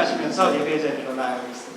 찬양하시면서 예배 자리로 나아가겠습니다.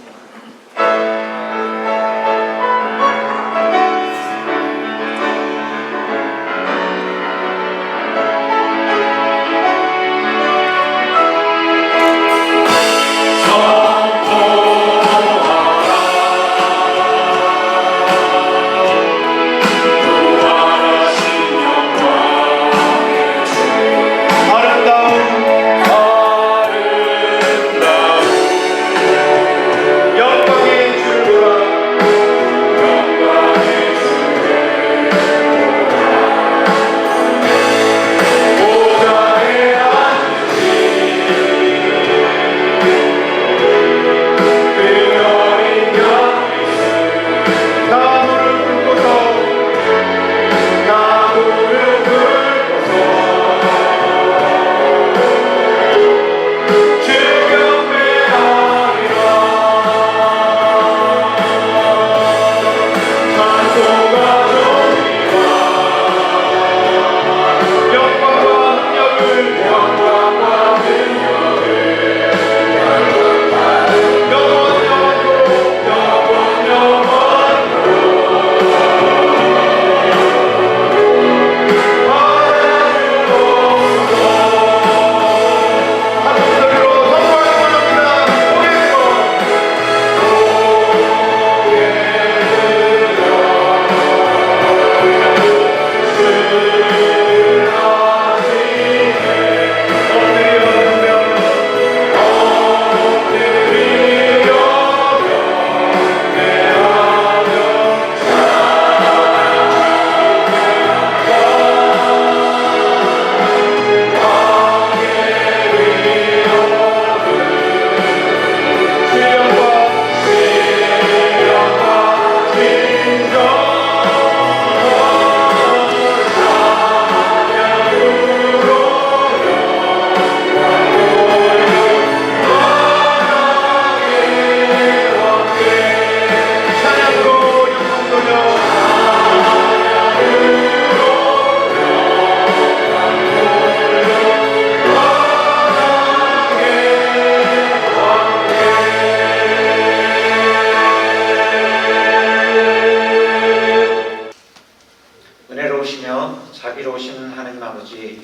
자비로우신 하나님 아버지,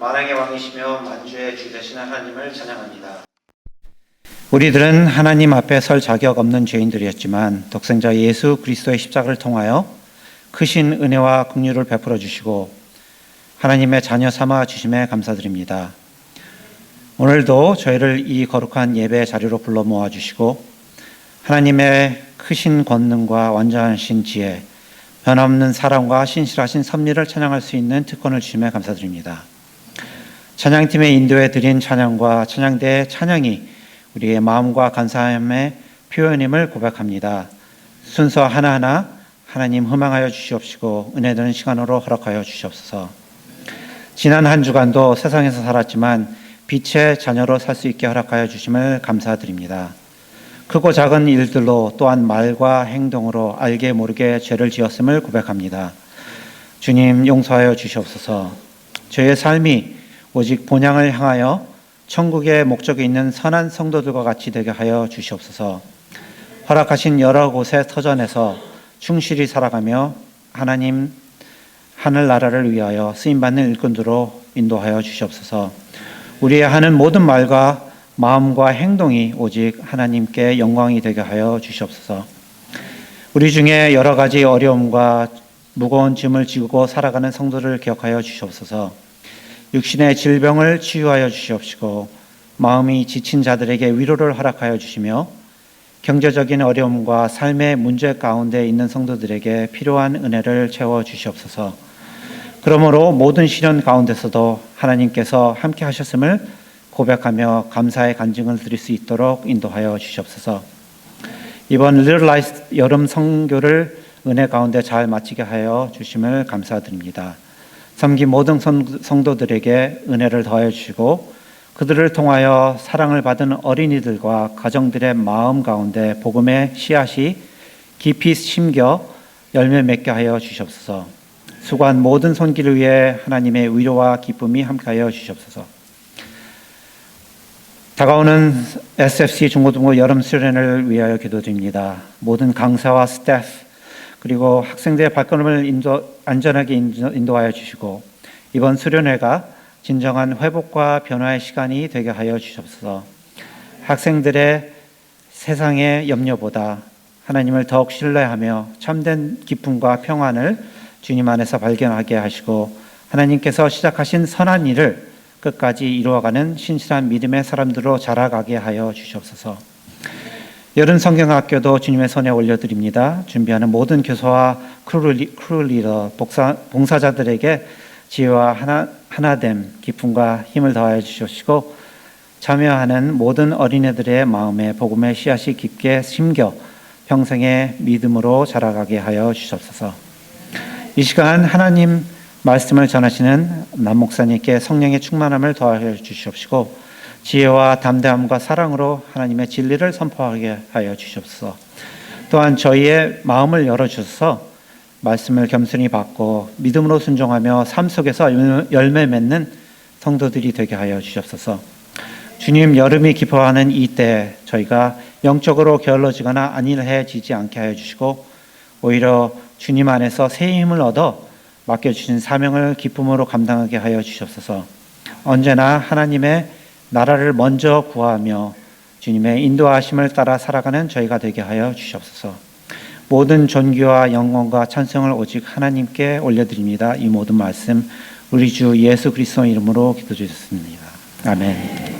만왕의 왕이시며 만주의 주 되시는 하나님을 찬양합니다. 우리들은 하나님 앞에 설 자격 없는 죄인들이었지만 독생자 예수 그리스도의 십자가를 통하여 크신 은혜와 긍휼을 베풀어 주시고 하나님의 자녀 삼아 주심에 감사드립니다. 오늘도 저희를 이 거룩한 예배 자리로 불러 모아 주시고 하나님의 크신 권능과 완전하신 지혜, 변함없는 사랑과 신실하신 섭리를 찬양할 수 있는 특권을 주심에 감사드립니다. 찬양팀의 인도에 드린 찬양과 찬양대의 찬양이 우리의 마음과 감사함의 표현임을 고백합니다. 순서 하나하나 하나님 희망하여 주시옵시고 은혜되는 시간으로 허락하여 주시옵소서. 지난 한 주간도 세상에서 살았지만 빛의 자녀로 살 수 있게 허락하여 주심을 감사드립니다. 크고 작은 일들로 또한 말과 행동으로 알게 모르게 죄를 지었음을 고백합니다. 주님 용서하여 주시옵소서. 저의 삶이 오직 본향을 향하여 천국의 목적이 있는 선한 성도들과 같이 되게 하여 주시옵소서. 허락하신 여러 곳의 터전에서 충실히 살아가며 하나님 하늘나라를 위하여 쓰임받는 일꾼들로 인도하여 주시옵소서. 우리의 하는 모든 말과 마음과 행동이 오직 하나님께 영광이 되게 하여 주시옵소서. 우리 중에 여러 가지 어려움과 무거운 짐을 지고 살아가는 성도를 기억하여 주시옵소서. 육신의 질병을 치유하여 주시옵시고 마음이 지친 자들에게 위로를 허락하여 주시며 경제적인 어려움과 삶의 문제 가운데 있는 성도들에게 필요한 은혜를 채워 주시옵소서. 그러므로 모든 시련 가운데서도 하나님께서 함께 하셨음을 고백하며 감사의 간증을 드릴 수 있도록 인도하여 주시옵소서. 이번 리틀 라이트 여름 선교를 은혜 가운데 잘 마치게 하여 주심을 감사드립니다. 섬긴 모든 성도들에게 은혜를 더하여 주시고 그들을 통하여 사랑을 받은 어린이들과 가정들의 마음 가운데 복음의 씨앗이 깊이 심겨 열매 맺게 하여 주시옵소서. 수고한 모든 손길을 위해 하나님의 위로와 기쁨이 함께하여 주시옵소서. 다가오는 SFC 중고등부 여름 수련을 위하여 기도드립니다. 모든 강사와 스태프 그리고 학생들의 발걸음을 안전하게 인도하여 주시고 이번 수련회가 진정한 회복과 변화의 시간이 되게 하여 주시옵소서. 학생들의 세상의 염려보다 하나님을 더욱 신뢰하며 참된 기쁨과 평안을 주님 안에서 발견하게 하시고 하나님께서 시작하신 선한 일을 끝까지 이루어가는 신실한 믿음의 사람들로 자라가게 하여 주시옵소서. 여름 성경학교도 주님의 손에 올려드립니다. 준비하는 모든 교사와 크루 리더, 봉사자들에게 지혜와 하나됨, 기쁨과 힘을 더하여 주시고 참여하는 모든 어린애들의 마음에 복음의 씨앗이 깊게 심겨 평생의 믿음으로 자라가게 하여 주시옵소서. 이 시간 하나님 말씀을 전하시는 남 목사님께 성령의 충만함을 더하여 주시옵시고 지혜와 담대함과 사랑으로 하나님의 진리를 선포하게 하여 주시옵소서. 또한 저희의 마음을 열어주셔서 말씀을 겸손히 받고 믿음으로 순종하며 삶 속에서 열매 맺는 성도들이 되게 하여 주시옵소서. 주님, 여름이 깊어가는 이때 저희가 영적으로 게을러지거나 안일해지지 않게 하여 주시고 오히려 주님 안에서 새 힘을 얻어 맡겨주신 사명을 기쁨으로 감당하게 하여 주시옵소서. 언제나 하나님의 나라를 먼저 구하며 주님의 인도하심을 따라 살아가는 저희가 되게 하여 주시옵소서. 모든 존귀와 영광과 찬송을 오직 하나님께 올려드립니다. 이 모든 말씀 우리 주 예수 그리스도 이름으로 기도드렸습니다. 아멘.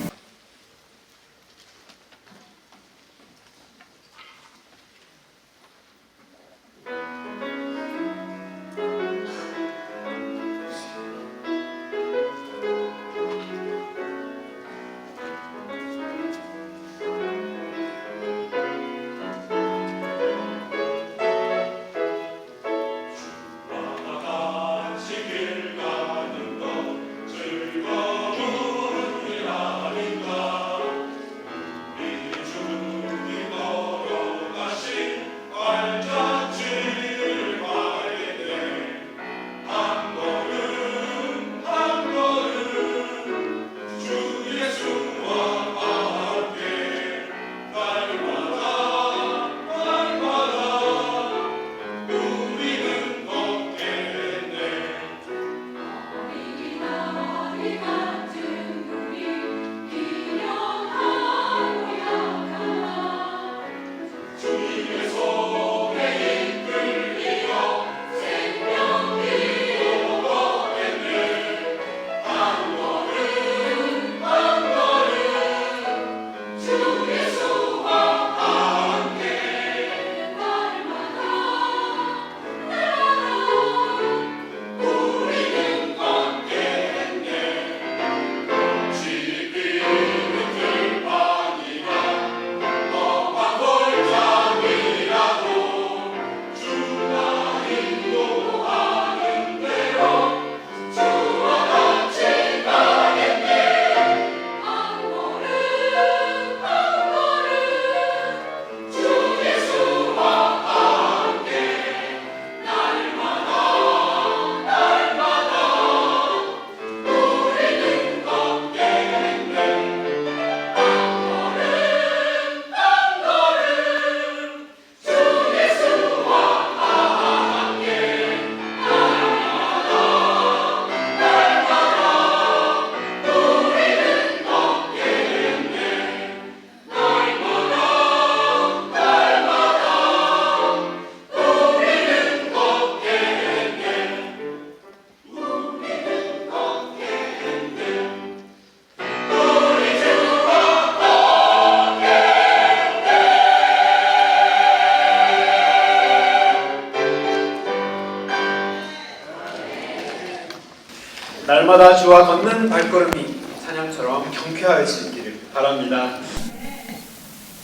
날마다 주와 걷는 발걸음이 찬양처럼 경쾌할 수 있기를 바랍니다.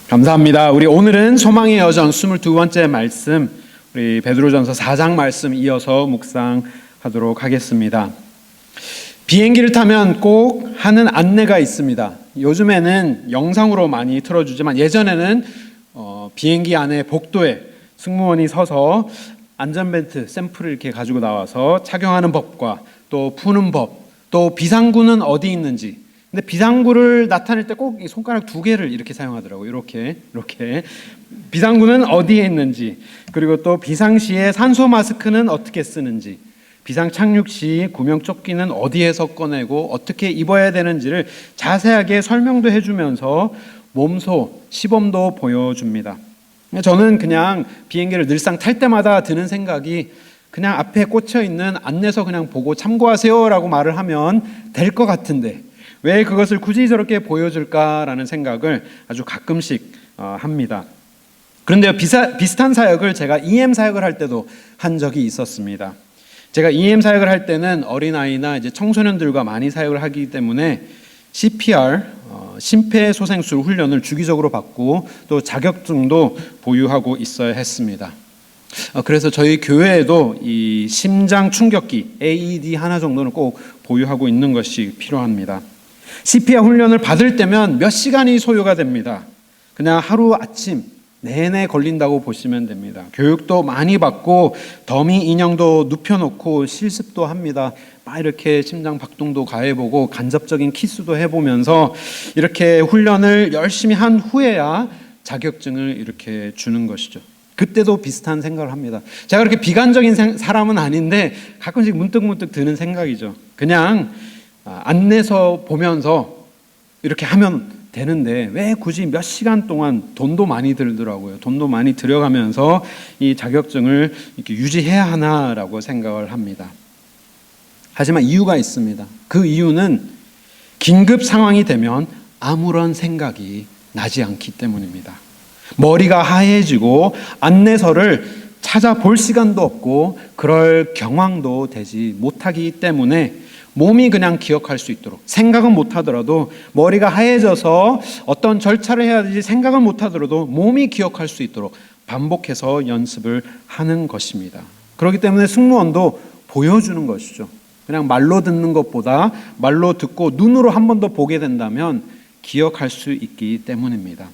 감사합니다. 우리 오늘은 소망의 여정 22번째 말씀, 우리 베드로전서 4장 말씀 이어서 묵상하도록 하겠습니다. 비행기를 타면 꼭 하는 안내가 있습니다. 요즘에는 영상으로 많이 틀어주지만 예전에는 비행기 안에 복도에 승무원이 서서 안전벨트 샘플을 이렇게 가지고 나와서 착용하는 법과 또 푸는 법, 또 비상구는 어디 있는지 근데 비상구를 나타낼 때 꼭 이 손가락 두 개를 이렇게 사용하더라고요. 이렇게 비상구는 어디에 있는지, 그리고 또 비상시에 산소 마스크는 어떻게 쓰는지, 비상 착륙 시 구명조끼는 어디에서 꺼내고 어떻게 입어야 되는지를 자세하게 설명도 해주면서 몸소 시범도 보여줍니다. 저는 그냥 비행기를 늘상 탈 때마다 드는 생각이, 그냥 앞에 꽂혀 있는 안내서 그냥 보고 참고하세요라고 말을 하면 될 것 같은데 왜 그것을 굳이 저렇게 보여줄까라는 생각을 아주 가끔씩 합니다. 그런데 비슷한 사역을 제가 EM 사역을 할 때도 한 적이 있었습니다. 제가 EM 사역을 할 때는 어린아이나 이제 청소년들과 많이 사역을 하기 때문에 CPR, 심폐소생술 훈련을 주기적으로 받고 또 자격증도 보유하고 있어야 했습니다. 그래서 저희 교회에도 이 심장 충격기 AED 하나 정도는 꼭 보유하고 있는 것이 필요합니다. CPR 훈련을 받을 때면 몇 시간이 소요가 됩니다. 그냥 하루 아침 내내 걸린다고 보시면 됩니다. 교육도 많이 받고 더미 인형도 눕혀놓고 실습도 합니다. 막 이렇게 심장 박동도 가해보고 간접적인 키스도 해보면서 이렇게 훈련을 열심히 한 후에야 자격증을 이렇게 주는 것이죠. 그때도 비슷한 생각을 합니다. 제가 그렇게 비관적인 사람은 아닌데 가끔씩 문득 드는 생각이죠. 그냥 안내서 보면서 이렇게 하면 되는데 왜 굳이 몇 시간 동안 돈도 많이 들더라고요. 돈도 많이 들여가면서 이 자격증을 이렇게 유지해야 하나라고 생각을 합니다. 하지만 이유가 있습니다. 그 이유는 긴급 상황이 되면 아무런 생각이 나지 않기 때문입니다. 머리가 하얘지고 안내서를 찾아볼 시간도 없고 그럴 경황도 되지 못하기 때문에 몸이 그냥 기억할 수 있도록, 생각은 못하더라도 머리가 하얘져서 어떤 절차를 해야 되지 생각은 못하더라도 몸이 기억할 수 있도록 반복해서 연습을 하는 것입니다. 그렇기 때문에 승무원도 보여주는 것이죠. 그냥 말로 듣는 것보다 말로 듣고 눈으로 한 번 더 보게 된다면 기억할 수 있기 때문입니다.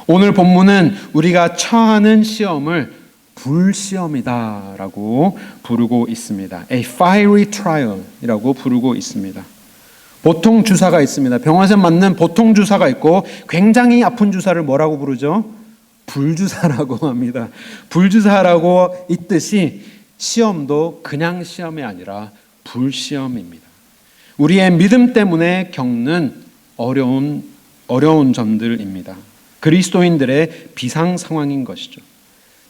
오늘 본문은 우리가 처하는 시험을 불시험이다라고 부르고 있습니다. A fiery trial이라고 부르고 있습니다. 보통 주사가 있습니다. 병원에서 맞는 보통 주사가 있고 굉장히 아픈 주사를 뭐라고 부르죠? 불주사라고 합니다. 불주사라고 있듯이 시험도 그냥 시험이 아니라 불시험입니다. 우리의 믿음 때문에 겪는 어려운 점들입니다. 그리스도인들의 비상 상황인 것이죠.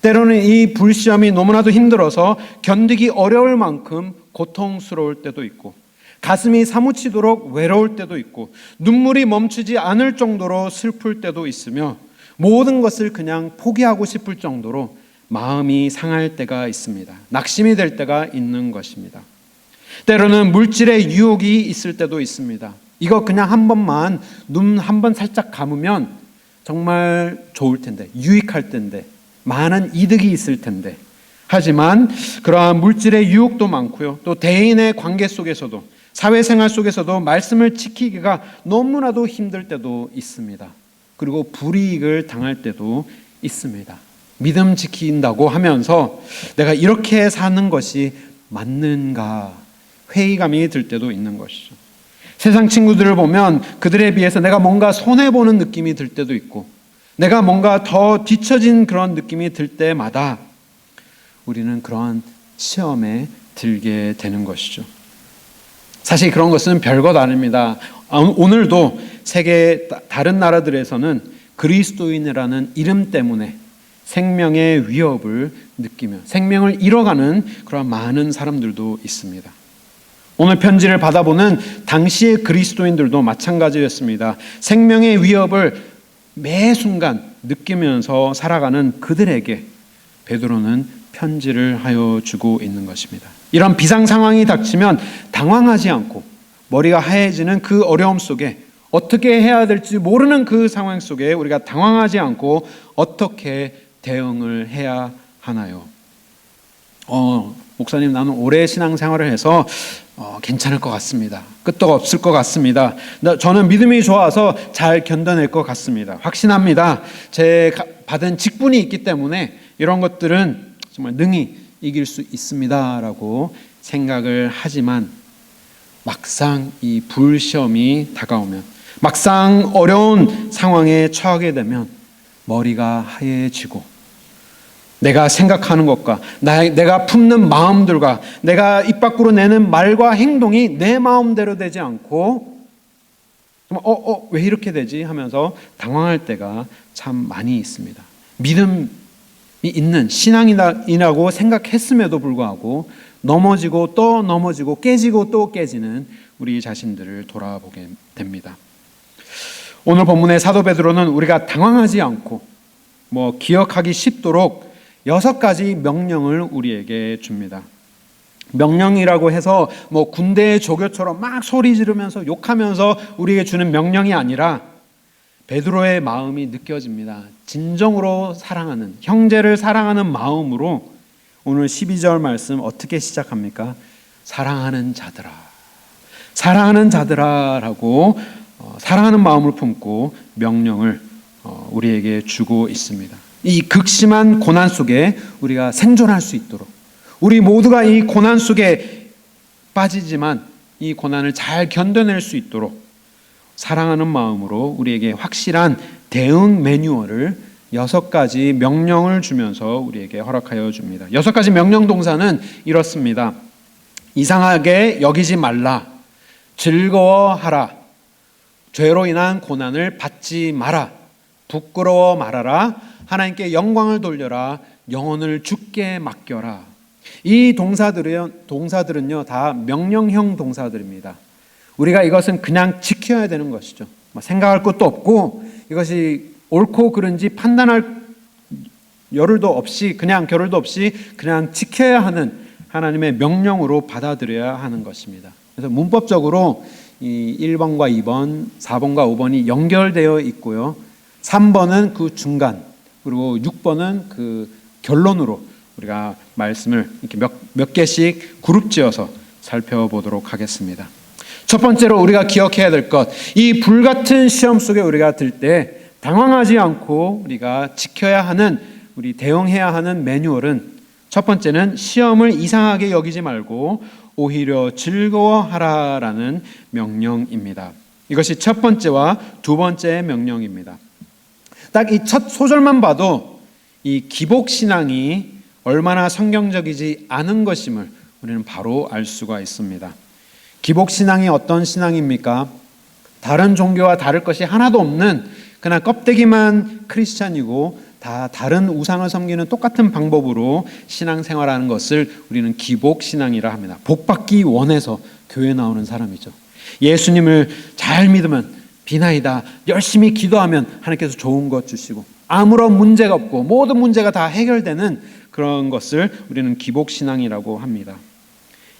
때로는 이 불시험이 너무나도 힘들어서 견디기 어려울 만큼 고통스러울 때도 있고 가슴이 사무치도록 외로울 때도 있고 눈물이 멈추지 않을 정도로 슬플 때도 있으며 모든 것을 그냥 포기하고 싶을 정도로 마음이 상할 때가 있습니다. 낙심이 될 때가 있는 것입니다. 때로는 물질의 유혹이 있을 때도 있습니다. 이거 그냥 한 번만 눈 한 번 살짝 감으면 정말 좋을 텐데, 유익할 텐데, 많은 이득이 있을 텐데. 하지만 그러한 물질의 유혹도 많고요. 또 대인의 관계 속에서도, 사회생활 속에서도 말씀을 지키기가 너무나도 힘들 때도 있습니다. 그리고 불이익을 당할 때도 있습니다. 믿음 지킨다고 하면서 내가 이렇게 사는 것이 맞는가 회의감이 들 때도 있는 것이죠. 세상 친구들을 보면 그들에 비해서 내가 뭔가 손해보는 느낌이 들 때도 있고 내가 뭔가 더 뒤처진 그런 느낌이 들 때마다 우리는 그러한 시험에 들게 되는 것이죠. 사실 그런 것은 별것 아닙니다. 오늘도 세계 다른 나라들에서는 그리스도인이라는 이름 때문에 생명의 위협을 느끼며 생명을 잃어가는 그런 많은 사람들도 있습니다. 오늘 편지를 받아보는 당시의 그리스도인들도 마찬가지였습니다. 생명의 위협을 매 순간 느끼면서 살아가는 그들에게 베드로는 편지를 하여 주고 있는 것입니다. 이런 비상 상황이 닥치면 당황하지 않고 머리가 하얘지는 그 어려움 속에 어떻게 해야 될지 모르는 그 상황 속에 우리가 당황하지 않고 어떻게 대응을 해야 하나요? 목사님, 나는 오래 신앙생활을 해서 괜찮을 것 같습니다. 끄떡없을 것 같습니다. 저는 믿음이 좋아서 잘 견뎌낼 것 같습니다. 확신합니다. 제 받은 직분이 있기 때문에 이런 것들은 정말 능히 이길 수 있습니다 라고 생각을 하지만 막상 이 불시험이 다가오면, 막상 어려운 상황에 처하게 되면 머리가 하얘지고 내가 생각하는 것과 내가 품는 마음들과 내가 입 밖으로 내는 말과 행동이 내 마음대로 되지 않고 왜 이렇게 되지 하면서 당황할 때가 참 많이 있습니다. 믿음이 있는 신앙이라고 생각했음에도 불구하고 넘어지고 또 넘어지고 깨지고 또 깨지는 우리 자신들을 돌아보게 됩니다. 오늘 본문의 사도 베드로는 우리가 당황하지 않고 기억하기 쉽도록 6가지 명령을 우리에게 줍니다. 명령이라고 해서 군대의 조교처럼 막 소리 지르면서 욕하면서 우리에게 주는 명령이 아니라 베드로의 마음이 느껴집니다. 진정으로 사랑하는, 형제를 사랑하는 마음으로 오늘 12절 말씀 어떻게 시작합니까? 사랑하는 자들아, 사랑하는 자들아라고 사랑하는 마음을 품고 명령을 우리에게 주고 있습니다. 이 극심한 고난 속에 우리가 생존할 수 있도록, 우리 모두가 이 고난 속에 빠지지만 이 고난을 잘 견뎌낼 수 있도록 사랑하는 마음으로 우리에게 확실한 대응 매뉴얼을 6가지 명령을 주면서 우리에게 허락하여 줍니다. 6가지 명령 동사는 이렇습니다. 이상하게 여기지 말라, 즐거워하라, 죄로 인한 고난을 받지 마라, 부끄러워 말아라, 하나님께 영광을 돌려라, 영혼을 주께 맡겨라. 이 동사들은요 다 명령형 동사들입니다. 우리가 이것은 그냥 지켜야 되는 것이죠. 생각할 것도 없고 이것이 옳고 그른지 판단할 겨를도 없이 그냥 지켜야 하는 하나님의 명령으로 받아들여야 하는 것입니다. 그래서 문법적으로 이 1번과 2번, 4번과 5번이 연결되어 있고요. 3번은 그 중간, 그리고 6번은 그 결론으로 우리가 말씀을 이렇게 몇 개씩 그룹지어서 살펴보도록 하겠습니다. 첫 번째로 우리가 기억해야 될 것, 이 불같은 시험 속에 우리가 들 때 당황하지 않고 우리가 지켜야 하는, 우리 대응해야 하는 매뉴얼은, 첫 번째는 시험을 이상하게 여기지 말고 오히려 즐거워하라라는 명령입니다. 이것이 첫 번째와 두 번째의 명령입니다. 딱 이 첫 소절만 봐도 이 기복신앙이 얼마나 성경적이지 않은 것임을 우리는 바로 알 수가 있습니다. 기복신앙이 어떤 신앙입니까? 다른 종교와 다를 것이 하나도 없는, 그냥 껍데기만 크리스찬이고 다 다른 우상을 섬기는 똑같은 방법으로 신앙생활하는 것을 우리는 기복신앙이라 합니다. 복받기 원해서 교회 나오는 사람이죠. 예수님을 잘 믿으면 비나이다, 열심히 기도하면 하나님께서 좋은 것 주시고 아무런 문제가 없고 모든 문제가 다 해결되는 그런 것을 우리는 기복신앙이라고 합니다.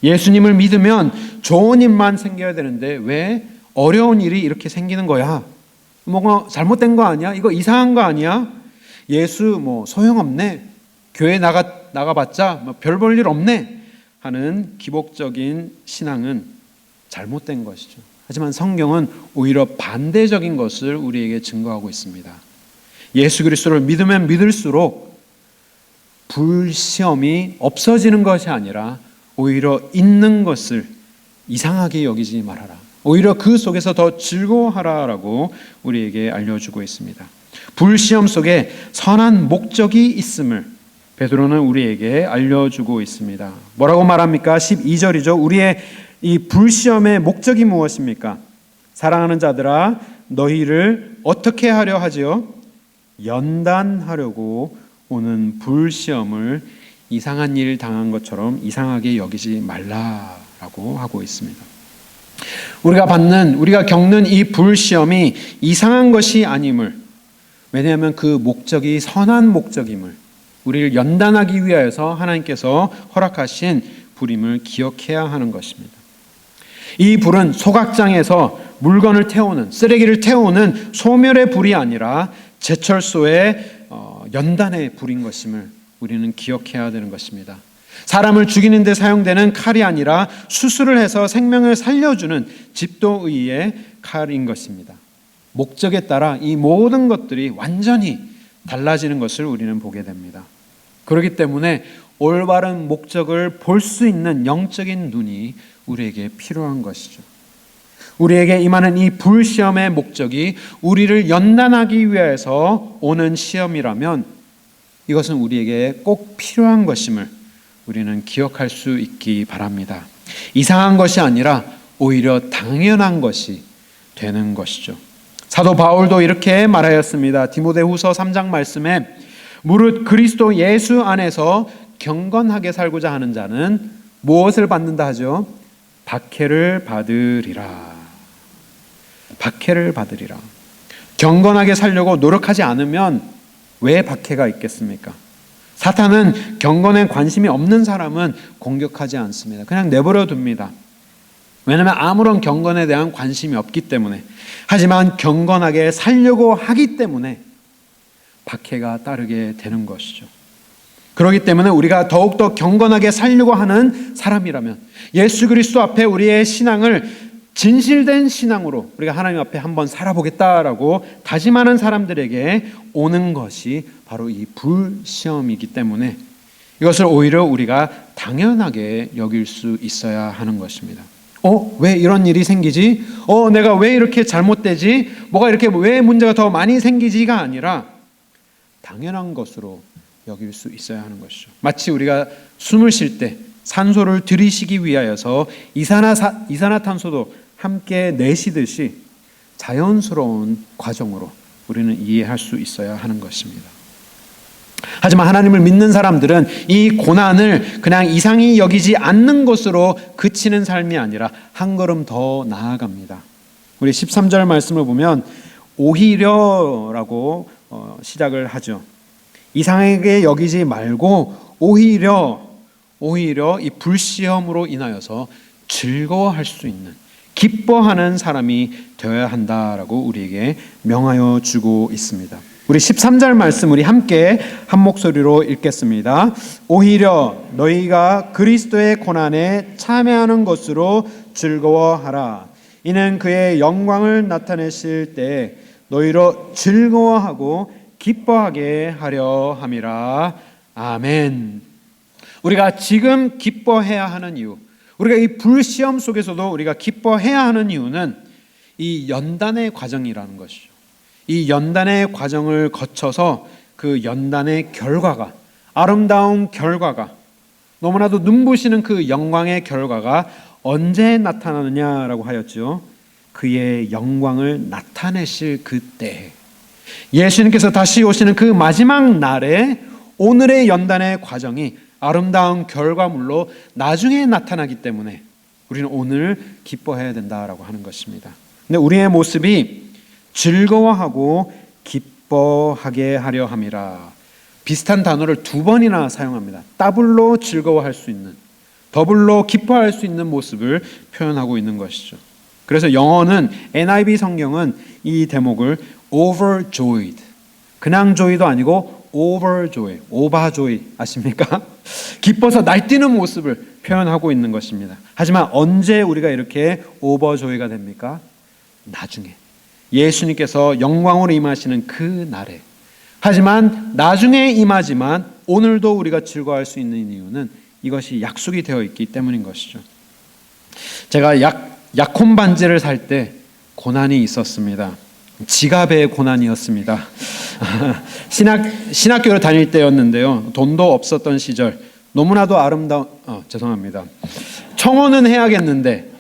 예수님을 믿으면 좋은 일만 생겨야 되는데 왜 어려운 일이 이렇게 생기는 거야? 뭐가 잘못된 거 아니야? 이거 이상한 거 아니야? 예수 소용없네, 교회 나가봤자 별 볼 일 없네 하는 기복적인 신앙은 잘못된 것이죠. 하지만 성경은 오히려 반대적인 것을 우리에게 증거하고 있습니다. 예수 그리스도를 믿으면 믿을수록 불시험이 없어지는 것이 아니라 오히려 있는 것을 이상하게 여기지 말아라, 오히려 그 속에서 더 즐거워하라라고 우리에게 알려주고 있습니다. 불시험 속에 선한 목적이 있음을 베드로는 우리에게 알려주고 있습니다. 뭐라고 말합니까? 12절이죠. 우리의 이 불시험의 목적이 무엇입니까? 사랑하는 자들아, 너희를 어떻게 하려 하지요? 연단하려고 오는 불시험을 이상한 일 당한 것처럼 이상하게 여기지 말라라고 하고 있습니다. 우리가 겪는 이 불시험이 이상한 것이 아님을, 왜냐하면 그 목적이 선한 목적임을, 우리를 연단하기 위하여서 하나님께서 허락하신 불임을 기억해야 하는 것입니다. 이 불은 소각장에서 물건을 태우는, 쓰레기를 태우는 소멸의 불이 아니라 제철소의 연단의 불인 것임을 우리는 기억해야 되는 것입니다. 사람을 죽이는 데 사용되는 칼이 아니라 수술을 해서 생명을 살려주는 집도의의 칼인 것입니다. 목적에 따라 이 모든 것들이 완전히 달라지는 것을 우리는 보게 됩니다. 그렇기 때문에 올바른 목적을 볼 수 있는 영적인 눈이 우리에게 필요한 것이죠. 우리에게 임하는 이 불시험의 목적이 우리를 연단하기 위해서 오는 시험이라면 이것은 우리에게 꼭 필요한 것임을 우리는 기억할 수 있기 바랍니다. 이상한 것이 아니라 오히려 당연한 것이 되는 것이죠. 사도 바울도 이렇게 말하였습니다. 디모데후서 3장 말씀에 무릇 그리스도 예수 안에서 경건하게 살고자 하는 자는 무엇을 받는다 하죠? 박해를 받으리라. 박해를 받으리라. 경건하게 살려고 노력하지 않으면 왜 박해가 있겠습니까? 사탄은 경건에 관심이 없는 사람은 공격하지 않습니다. 그냥 내버려 둡니다. 왜냐하면 아무런 경건에 대한 관심이 없기 때문에. 하지만 경건하게 살려고 하기 때문에 박해가 따르게 되는 것이죠. 그렇기 때문에 우리가 더욱더 경건하게 살려고 하는 사람이라면 예수 그리스도 앞에 우리의 신앙을 진실된 신앙으로 우리가 하나님 앞에 한번 살아보겠다라고 다짐하는 사람들에게 오는 것이 바로 이 불시험이기 때문에 이것을 오히려 우리가 당연하게 여길 수 있어야 하는 것입니다. 왜 이런 일이 생기지? 내가 왜 이렇게 잘못되지? 뭐가 이렇게 왜 문제가 더 많이 생기지가 아니라 당연한 것으로 여길 수 있어야 하는 것이죠. 마치 우리가 숨을 쉴 때 산소를 들이쉬기 위하여서 이산화탄소도 함께 내쉬듯이 자연스러운 과정으로 우리는 이해할 수 있어야 하는 것입니다. 하지만 하나님을 믿는 사람들은 이 고난을 그냥 이상히 여기지 않는 것으로 그치는 삶이 아니라 한 걸음 더 나아갑니다. 우리 13절 말씀을 보면 오히려라고 시작을 하죠. 이상하게 여기지 말고 오히려 이 불시험으로 인하여서 즐거워할 수 있는 기뻐하는 사람이 되어야 한다라고 우리에게 명하여 주고 있습니다. 우리 13절 말씀 우리 함께 한 목소리로 읽겠습니다. 오히려 너희가 그리스도의 고난에 참여하는 것으로 즐거워하라. 이는 그의 영광을 나타내실 때 너희로 즐거워하고 기뻐하게 하려 함이라. 아멘. 우리가 지금 기뻐해야 하는 이유, 우리가 이 불시험 속에서도 우리가 기뻐해야 하는 이유는 이 연단의 과정이라는 것이죠. 이 연단의 과정을 거쳐서 그 연단의 결과가, 아름다운 결과가, 너무나도 눈부시는 그 영광의 결과가 언제 나타나느냐라고 하였죠. 그의 영광을 나타내실 그때, 예수님께서 다시 오시는 그 마지막 날에 오늘의 연단의 과정이 아름다운 결과물로 나중에 나타나기 때문에 우리는 오늘 기뻐해야 된다라고 하는 것입니다. 근데 우리의 모습이 즐거워하고 기뻐하게 하려 함이라. 비슷한 단어를 두 번이나 사용합니다. 더블로 즐거워할 수 있는, 더블로 기뻐할 수 있는 모습을 표현하고 있는 것이죠. 그래서 영어는 NIV 성경은 이 대목을 overjoyed, 그냥 joy도 아니고 overjoy, overjoy 아십니까? 기뻐서 날뛰는 모습을 표현하고 있는 것입니다. 하지만 언제 우리가 이렇게 overjoy가 됩니까? 나중에 예수님께서 영광으로 임하시는 그 날에. 하지만 나중에 임하지만 오늘도 우리가 즐거워할 수 있는 이유는 이것이 약속이 되어 있기 때문인 것이죠. 제가 약혼 반지를 살 때 고난이 있었습니다. 지갑의 고난이었습니다. 신학교를 다닐 때였는데요. 돈도 없었던 시절, 너무나도 아름다운 죄송합니다. 청혼은 해야겠는데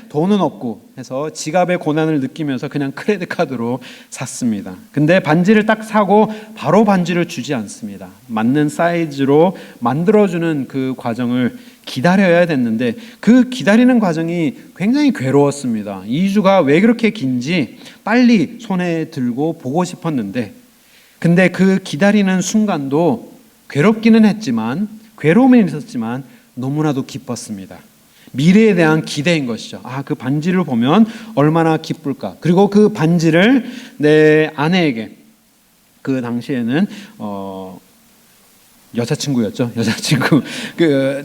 돈은 없고 해서 지갑의 고난을 느끼면서 그냥 크레딧 카드로 샀습니다. 근데 반지를 딱 사고 바로 반지를 주지 않습니다. 맞는 사이즈로 만들어주는 그 과정을 기다려야 됐는데 그 기다리는 과정이 굉장히 괴로웠습니다. 2주가 왜 그렇게 긴지 빨리 손에 들고 보고 싶었는데, 근데 그 기다리는 순간도 괴롭기는 했지만, 괴로움이 있었지만 너무나도 기뻤습니다. 미래에 대한 기대인 것이죠. 그 반지를 보면 얼마나 기쁠까. 그리고 그 반지를 내 아내에게, 그 당시에는 여자친구였죠.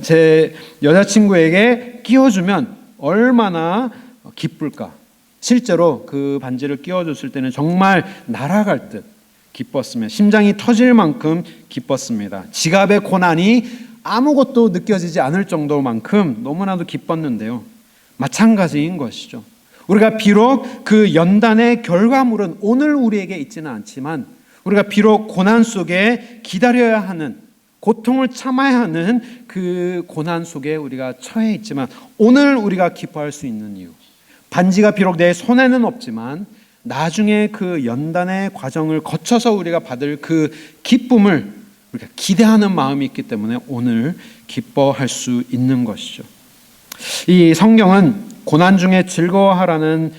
제 여자친구에게 끼워주면 얼마나 기쁠까. 실제로 그 반지를 끼워줬을 때는 정말 날아갈 듯 기뻤으며 심장이 터질 만큼 기뻤습니다. 지갑의 고난이 아무것도 느껴지지 않을 정도만큼 너무나도 기뻤는데요. 마찬가지인 것이죠. 우리가 비록 그 연단의 결과물은 오늘 우리에게 있지는 않지만 우리가 비록 고난 속에 기다려야 하는, 고통을 참아야 하는 그 고난 속에 우리가 처해 있지만 오늘 우리가 기뻐할 수 있는 이유, 반지가 비록 내 손에는 없지만 나중에 그 연단의 과정을 거쳐서 우리가 받을 그 기쁨을 우리가 기대하는 마음이 있기 때문에 오늘 기뻐할 수 있는 것이죠. 이 성경은 고난 중에 즐거워하라는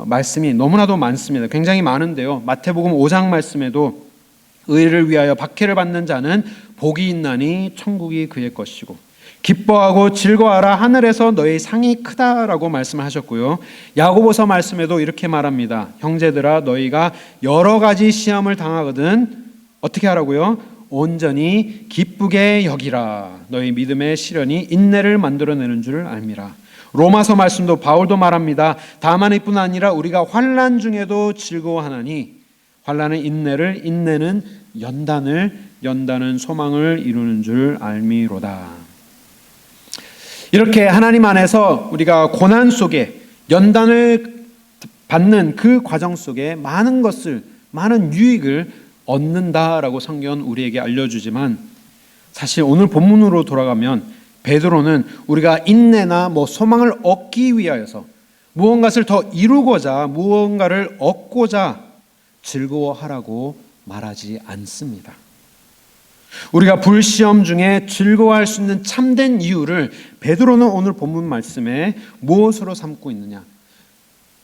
말씀이 너무나도 많습니다. 굉장히 많은데요. 마태복음 5장 말씀에도 의를 위하여 박해를 받는 자는 복이 있나니 천국이 그의 것이고, 기뻐하고 즐거워하라 하늘에서 너희 상이 크다라고 말씀하셨고요. 야고보서 말씀에도 이렇게 말합니다. 형제들아 너희가 여러 가지 시험을 당하거든 어떻게 하라고요? 온전히 기쁘게 여기라. 너희 믿음의 시련이 인내를 만들어내는 줄 알미라. 로마서 말씀도 바울도 말합니다. 다만 뿐 아니라 우리가 환난 중에도 즐거워하나니 환난은 인내를, 인내는 연단을, 연단은 소망을 이루는 줄 알미로다. 이렇게 하나님 안에서 우리가 고난 속에 연단을 받는 그 과정 속에 많은 것을, 많은 유익을 얻는다라고 성경은 우리에게 알려주지만 사실 오늘 본문으로 돌아가면 베드로는 우리가 인내나 소망을 얻기 위하여서 무언가를 더 이루고자, 무언가를 얻고자 즐거워하라고 말하지 않습니다. 우리가 불시험 중에 즐거워할 수 있는 참된 이유를 베드로는 오늘 본문 말씀에 무엇으로 삼고 있느냐?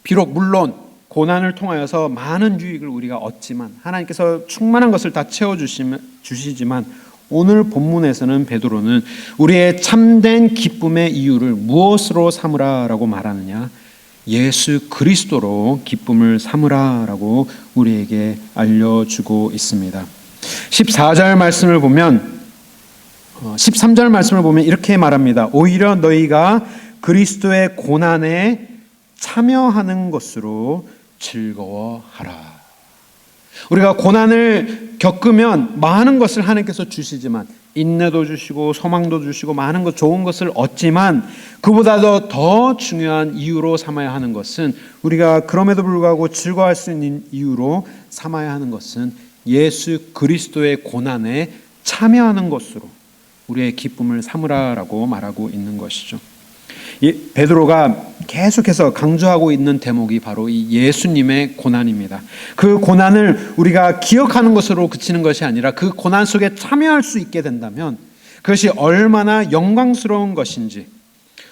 비록 물론 고난을 통하여서 많은 유익을 우리가 얻지만 하나님께서 충만한 것을 다 채워주시지만 오늘 본문에서는 베드로는 우리의 참된 기쁨의 이유를 무엇으로 삼으라라고 말하느냐? 예수 그리스도로 기쁨을 삼으라라고 우리에게 알려주고 있습니다. 14절 말씀을 보면 13절 말씀을 보면 이렇게 말합니다. 오히려 너희가 그리스도의 고난에 참여하는 것으로 즐거워하라. 우리가 고난을 겪으면 많은 것을 하나님께서 주시지만 인내도 주시고 소망도 주시고 많은 것, 좋은 것을 얻지만 그보다도 더 중요한 이유로 삼아야 하는 것은, 우리가 그럼에도 불구하고 즐거워할 수 있는 이유로 삼아야 하는 것은 예수 그리스도의 고난에 참여하는 것으로 우리의 기쁨을 삼으라라고 말하고 있는 것이죠. 베드로가 계속해서 강조하고 있는 대목이 바로 이 예수님의 고난입니다. 그 고난을 우리가 기억하는 것으로 그치는 것이 아니라 그 고난 속에 참여할 수 있게 된다면 그것이 얼마나 영광스러운 것인지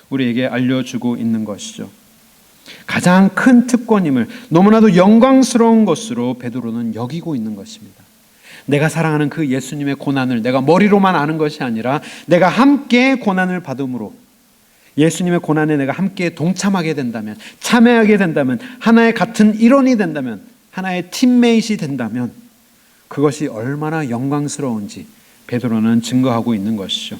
우리에게 알려주고 있는 것이죠. 가장 큰 특권임을 너무나도 영광스러운 것으로 베드로는 여기고 있는 것입니다. 내가 사랑하는 그 예수님의 고난을 내가 머리로만 아는 것이 아니라 내가 함께 고난을 받음으로, 예수님의 고난에 내가 함께 동참하게 된다면, 참여하게 된다면, 하나의 같은 일원이 된다면, 하나의 팀메이트이 된다면 그것이 얼마나 영광스러운지 베드로는 증거하고 있는 것이죠.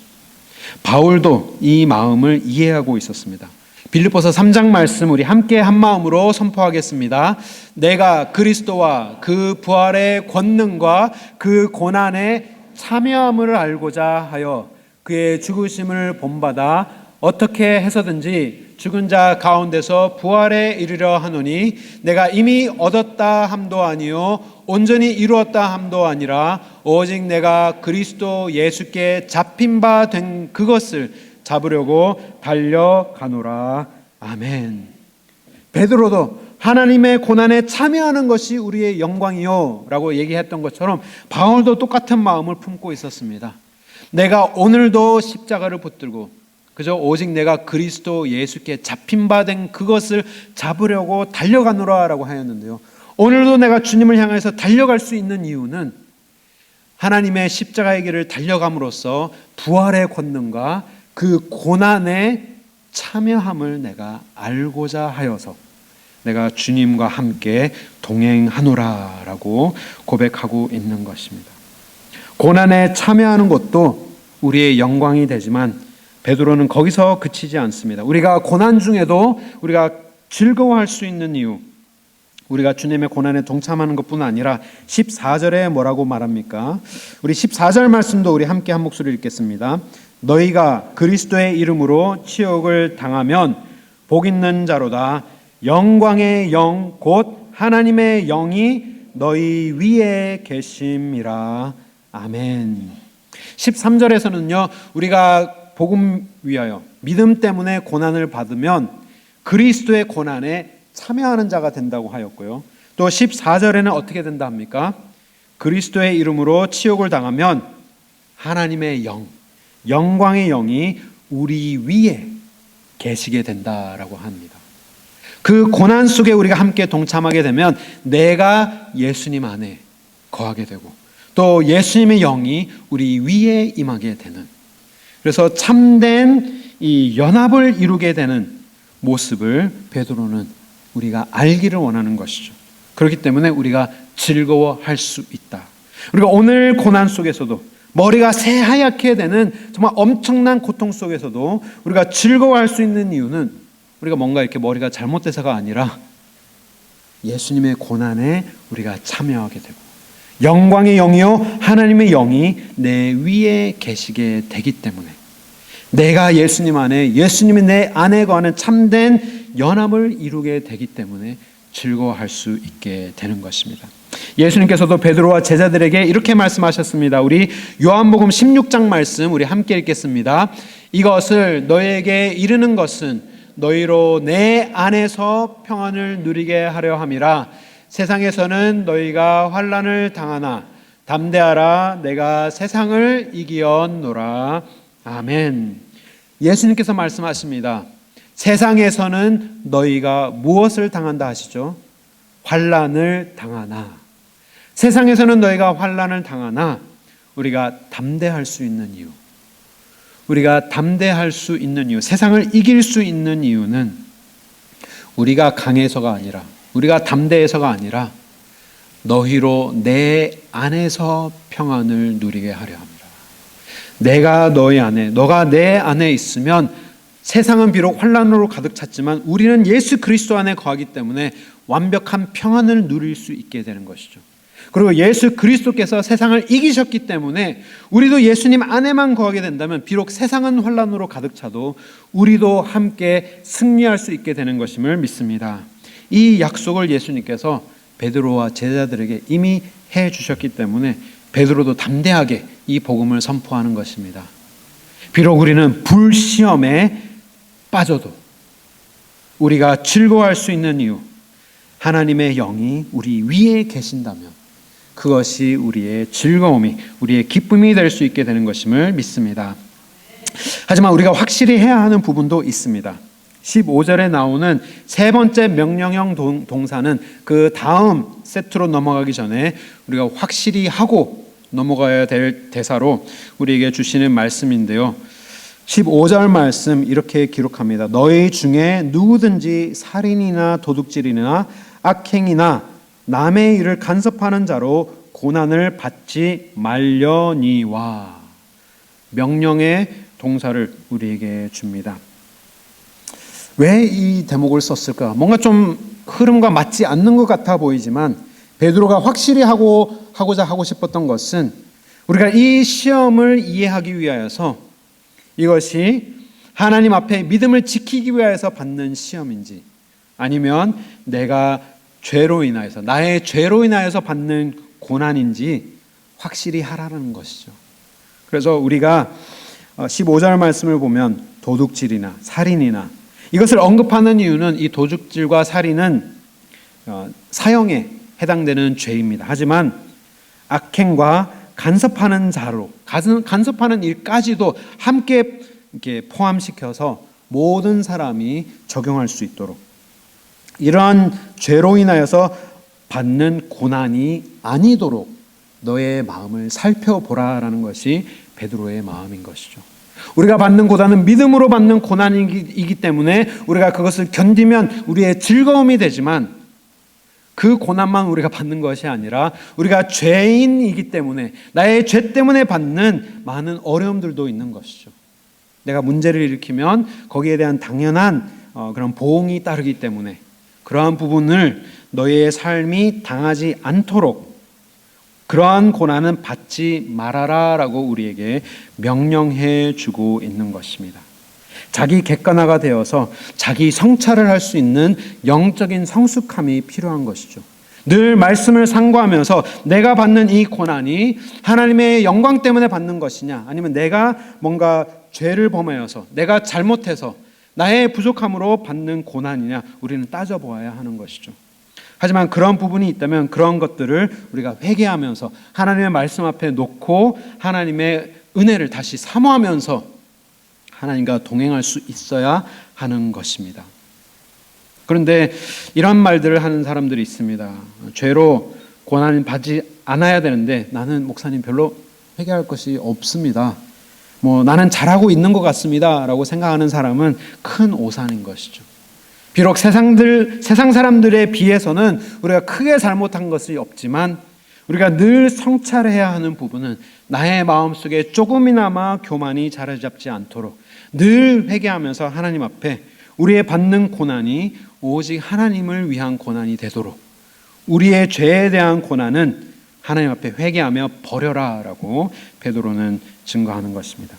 바울도 이 마음을 이해하고 있었습니다. 빌립보서 3장 말씀 우리 함께 한 마음으로 선포하겠습니다. 내가 그리스도와 그 부활의 권능과 그 고난에 참여함을 알고자 하여 그의 죽으심을 본받아 어떻게 해서든지 죽은 자 가운데서 부활에 이르려 하노니 내가 이미 얻었다 함도 아니요 온전히 이루었다 함도 아니라 오직 내가 그리스도 예수께 잡힌 바 된 그것을 잡으려고 달려가노라. 아멘. 베드로도 하나님의 고난에 참여하는 것이 우리의 영광이요 라고 얘기했던 것처럼 바울도 똑같은 마음을 품고 있었습니다. 내가 오늘도 십자가를 붙들고 그저 오직 내가 그리스도 예수께 잡힌 바 된 그것을 잡으려고 달려가노라 라고 하였는데요. 오늘도 내가 주님을 향해서 달려갈 수 있는 이유는 하나님의 십자가의 길을 달려감으로써 부활의 권능과 그 고난에 참여함을 내가 알고자 하여서 내가 주님과 함께 동행하노라 라고 고백하고 있는 것입니다. 고난에 참여하는 것도 우리의 영광이 되지만 베드로는 거기서 그치지 않습니다. 우리가 고난 중에도 우리가 즐거워할 수 있는 이유, 우리가 주님의 고난에 동참하는 것뿐 아니라 14절에 뭐라고 말합니까? 우리 14절 말씀도 우리 함께 한 목소리 읽겠습니다. 너희가 그리스도의 이름으로 치욕을 당하면 복 있는 자로다. 영광의 영 곧 하나님의 영이 너희 위에 계심이라. 아멘. 13절에서는요, 우리가 복음 위하여 믿음 때문에 고난을 받으면 그리스도의 고난에 참여하는 자가 된다고 하였고요. 또 14절에는 어떻게 된다 합니까? 그리스도의 이름으로 치욕을 당하면 하나님의 영, 영광의 영이 우리 위에 계시게 된다라고 합니다. 그 고난 속에 우리가 함께 동참하게 되면 내가 예수님 안에 거하게 되고 또 예수님의 영이 우리 위에 임하게 되는, 그래서 참된 이 연합을 이루게 되는 모습을 베드로는 우리가 알기를 원하는 것이죠. 그렇기 때문에 우리가 즐거워할 수 있다. 우리가 오늘 고난 속에서도 머리가 새하얗게 되는 정말 엄청난 고통 속에서도 우리가 즐거워할 수 있는 이유는 우리가 뭔가 이렇게 머리가 잘못돼서가 아니라 예수님의 고난에 우리가 참여하게 되고 영광의 영이요 하나님의 영이 내 위에 계시게 되기 때문에 내가 예수님 안에, 예수님이 내 안에 거하는 참된 연합을 이루게 되기 때문에 즐거워할 수 있게 되는 것입니다. 예수님께서도 베드로와 제자들에게 이렇게 말씀하셨습니다. 우리 요한복음 16장 말씀 우리 함께 읽겠습니다. 이것을 너희에게 이르는 것은 너희로 내 안에서 평안을 누리게 하려 함이라. 세상에서는 너희가 환난을 당하나 담대하라. 내가 세상을 이기었노라. 아멘. 예수님께서 말씀하십니다. 세상에서는 너희가 무엇을 당한다 하시죠? 환난을 당하나. 세상에서는 너희가 환난을 당하나 우리가 담대할 수 있는 이유, 우리가 담대할 수 있는 이유, 세상을 이길 수 있는 이유는 우리가 강해서가 아니라, 우리가 담대해서가 아니라 너희로 내 안에서 평안을 누리게 하려 합니다. 내가 너희 안에, 너가 내 안에 있으면 세상은 비록 환난으로 가득 찼지만 우리는 예수 그리스도 안에 거하기 때문에 완벽한 평안을 누릴 수 있게 되는 것이죠. 그리고 예수 그리스도께서 세상을 이기셨기 때문에 우리도 예수님 안에만 거하게 된다면 비록 세상은 환난으로 가득 차도 우리도 함께 승리할 수 있게 되는 것임을 믿습니다. 이 약속을 예수님께서 베드로와 제자들에게 이미 해 주셨기 때문에 베드로도 담대하게 이 복음을 선포하는 것입니다. 비록 우리는 불시험에 빠져도 우리가 즐거워할 수 있는 이유, 하나님의 영이 우리 위에 계신다면 그것이 우리의 즐거움이, 우리의 기쁨이 될 수 있게 되는 것임을 믿습니다. 하지만 우리가 확실히 해야 하는 부분도 있습니다. 15절에 나오는 세 번째 명령형 동사는 그 다음 세트로 넘어가기 전에 우리가 확실히 하고 넘어가야 될 대사로 우리에게 주시는 말씀인데요. 15절 말씀 이렇게 기록합니다. 너희 중에 누구든지 살인이나 도둑질이나 악행이나 남의 일을 간섭하는 자로 고난을 받지 말려니와. 명령의 동사를 우리에게 줍니다. 왜 이 대목을 썼을까? 뭔가 좀 흐름과 맞지 않는 것 같아 보이지만 베드로가 확실히 하고자 하고 싶었던 것은 우리가 이 시험을 이해하기 위하여서 이것이 하나님 앞에 믿음을 지키기 위해서 받는 시험인지 아니면 내가 죄로 인하여서, 나의 죄로 인하여서 받는 고난인지 확실히 하라는 것이죠. 그래서 우리가 15절 말씀을 보면 도둑질이나 살인이나, 이것을 언급하는 이유는 이 도둑질과 살인은 사형에 해당되는 죄입니다. 하지만 악행과 간섭하는 자로, 간섭하는 일까지도 함께 이렇게 포함시켜서 모든 사람이 적용할 수 있도록 이러한 죄로 인하여서 받는 고난이 아니도록 너의 마음을 살펴보라라는 것이 베드로의 마음인 것이죠. 우리가 받는 고난은 믿음으로 받는 고난이기 때문에 우리가 그것을 견디면 우리의 즐거움이 되지만 그 고난만 우리가 받는 것이 아니라 우리가 죄인이기 때문에 나의 죄 때문에 받는 많은 어려움들도 있는 것이죠. 내가 문제를 일으키면 거기에 대한 당연한 그런 보응이 따르기 때문에 그러한 부분을 너희의 삶이 당하지 않도록 그러한 고난은 받지 말아라 라고 우리에게 명령해 주고 있는 것입니다. 자기 객관화가 되어서 자기 성찰을 할 수 있는 영적인 성숙함이 필요한 것이죠. 늘 말씀을 상고하면서 내가 받는 이 고난이 하나님의 영광 때문에 받는 것이냐, 아니면 내가 뭔가 죄를 범하여서 내가 잘못해서 나의 부족함으로 받는 고난이냐, 우리는 따져보아야 하는 것이죠. 하지만 그런 부분이 있다면 그런 것들을 우리가 회개하면서 하나님의 말씀 앞에 놓고 하나님의 은혜를 다시 사모하면서 하나님과 동행할 수 있어야 하는 것입니다. 그런데 이런 말들을 하는 사람들이 있습니다. 죄로 고난을 받지 않아야 되는데 나는 목사님 별로 회개할 것이 없습니다. 나는 잘하고 있는 것 같습니다 라고 생각하는 사람은 큰 오산인 것이죠. 비록 세상 사람들에 비해서는 우리가 크게 잘못한 것이 없지만 우리가 늘 성찰해야 하는 부분은 나의 마음속에 조금이나마 교만이 자리 잡지 않도록 늘 회개하면서 하나님 앞에 우리의 받는 고난이 오직 하나님을 위한 고난이 되도록, 우리의 죄에 대한 고난은 하나님 앞에 회개하며 버려라 라고 베드로는 증거하는 것입니다.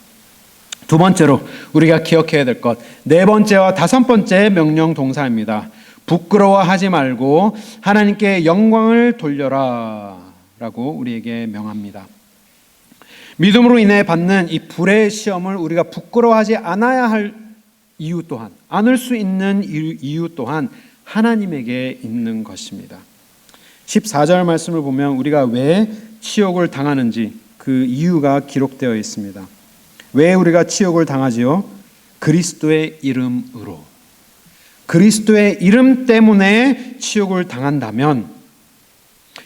두 번째로 우리가 기억해야 될 것, 네 번째와 다섯 번째 명령 동사입니다. 부끄러워하지 말고 하나님께 영광을 돌려라 라고 우리에게 명합니다. 믿음으로 인해 받는 이 불의 시험을 우리가 부끄러워하지 않아야 할 이유 또한, 않을 수 있는 이유 또한 하나님에게 있는 것입니다. 14절 말씀을 보면 우리가 왜 치욕을 당하는지 그 이유가 기록되어 있습니다. 왜 우리가 치욕을 당하지요? 그리스도의 이름으로. 그리스도의 이름 때문에 치욕을 당한다면,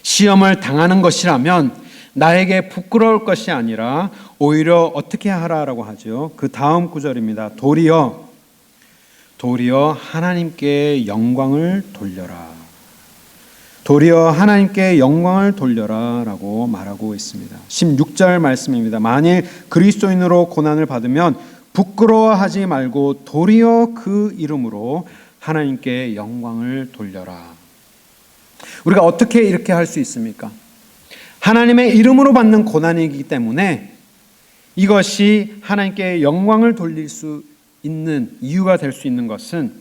시험을 당하는 것이라면 나에게 부끄러울 것이 아니라 오히려 어떻게 하라라고 하죠? 그 다음 구절입니다. 도리어 하나님께 영광을 돌려라. 도리어 하나님께 영광을 돌려라 라고 말하고 있습니다. 16절 말씀입니다. 만일 그리스도인으로 고난을 받으면 부끄러워하지 말고 도리어 그 이름으로 하나님께 영광을 돌려라. 우리가 어떻게 이렇게 할 수 있습니까? 하나님의 이름으로 받는 고난이기 때문에 이것이 하나님께 영광을 돌릴 수 있는 이유가 될 수 있는 것은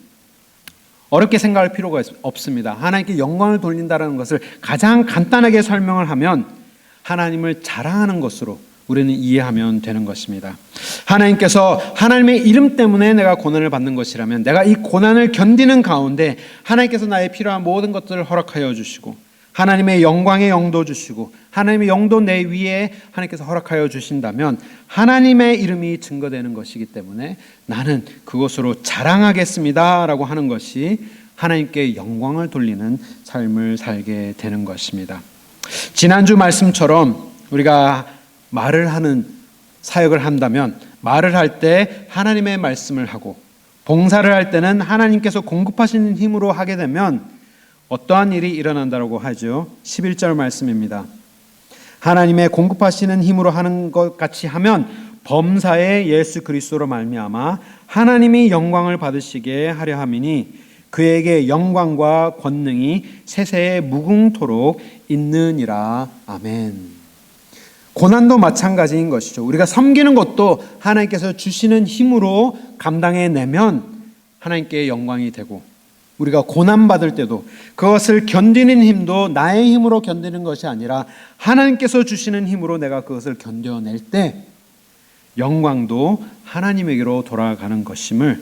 어렵게 생각할 필요가 없습니다. 하나님께 영광을 돌린다는 것을 가장 간단하게 설명을 하면 하나님을 자랑하는 것으로 우리는 이해하면 되는 것입니다. 하나님께서 하나님의 이름 때문에 내가 고난을 받는 것이라면 내가 이 고난을 견디는 가운데 하나님께서 나의 필요한 모든 것들을 허락하여 주시고 하나님의 영광의 영도 주시고 하나님의 영도 내 위에 하나님께서 허락하여 주신다면 하나님의 이름이 증거되는 것이기 때문에 나는 그것으로 자랑하겠습니다 라고 하는 것이 하나님께 영광을 돌리는 삶을 살게 되는 것입니다. 지난주 말씀처럼 우리가 말을 하는 사역을 한다면 말을 할 때 하나님의 말씀을 하고 봉사를 할 때는 하나님께서 공급하시는 힘으로 하게 되면 어떠한 일이 일어난다고 하죠? 11절 말씀입니다. 하나님의 공급하시는 힘으로 하는 것 같이 하면 범사에 예수 그리스도로 말미암아 하나님이 영광을 받으시게 하려 함이니 그에게 영광과 권능이 세세에 무궁토록 있느니라. 아멘. 고난도 마찬가지인 것이죠. 우리가 섬기는 것도 하나님께서 주시는 힘으로 감당해내면 하나님께 영광이 되고 우리가 고난받을 때도 그것을 견디는 힘도 나의 힘으로 견디는 것이 아니라 하나님께서 주시는 힘으로 내가 그것을 견뎌낼 때 영광도 하나님에게로 돌아가는 것임을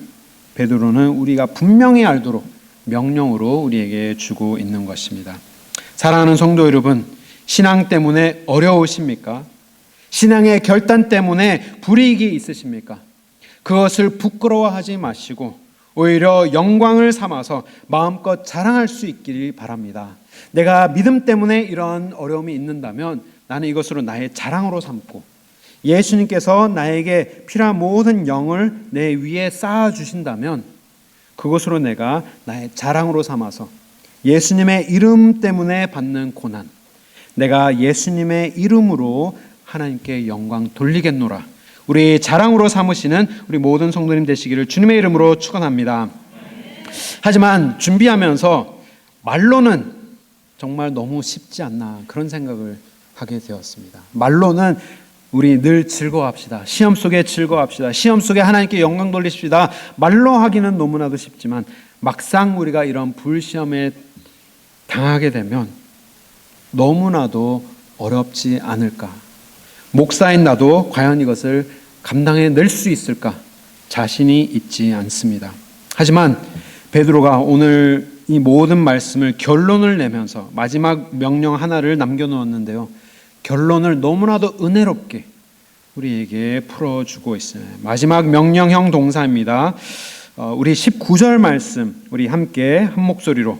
베드로는 우리가 분명히 알도록 명령으로 우리에게 주고 있는 것입니다. 사랑하는 성도 여러분, 신앙 때문에 어려우십니까? 신앙의 결단 때문에 불이익이 있으십니까? 그것을 부끄러워하지 마시고 오히려 영광을 삼아서 마음껏 자랑할 수 있기를 바랍니다. 내가 믿음 때문에 이런 어려움이 있는다면 나는 이것으로 나의 자랑으로 삼고 예수님께서 나에게 필요한 모든 영을 내 위에 쌓아 주신다면 그것으로 내가 나의 자랑으로 삼아서 예수님의 이름 때문에 받는 고난, 내가 예수님의 이름으로 하나님께 영광 돌리겠노라. 우리 자랑으로 삼으시는 우리 모든 성도님 되시기를 주님의 이름으로 축원합니다. 하지만 준비하면서 말로는 정말 너무 쉽지 않나 그런 생각을 하게 되었습니다. 말로는 우리 늘 즐거워합시다. 시험 속에 즐거워합시다. 시험 속에 하나님께 영광 돌리십시다. 말로 하기는 너무나도 쉽지만 막상 우리가 이런 불시험에 당하게 되면 너무나도 어렵지 않을까. 목사인 나도 과연 이것을 감당해낼 수 있을까 자신이 있지 않습니다. 하지만 베드로가 오늘 이 모든 말씀을 결론을 내면서 마지막 명령 하나를 남겨놓았는데요. 결론을 너무나도 은혜롭게 우리에게 풀어주고 있어요. 마지막 명령형 동사입니다. 우리 19절 말씀 우리 함께 한 목소리로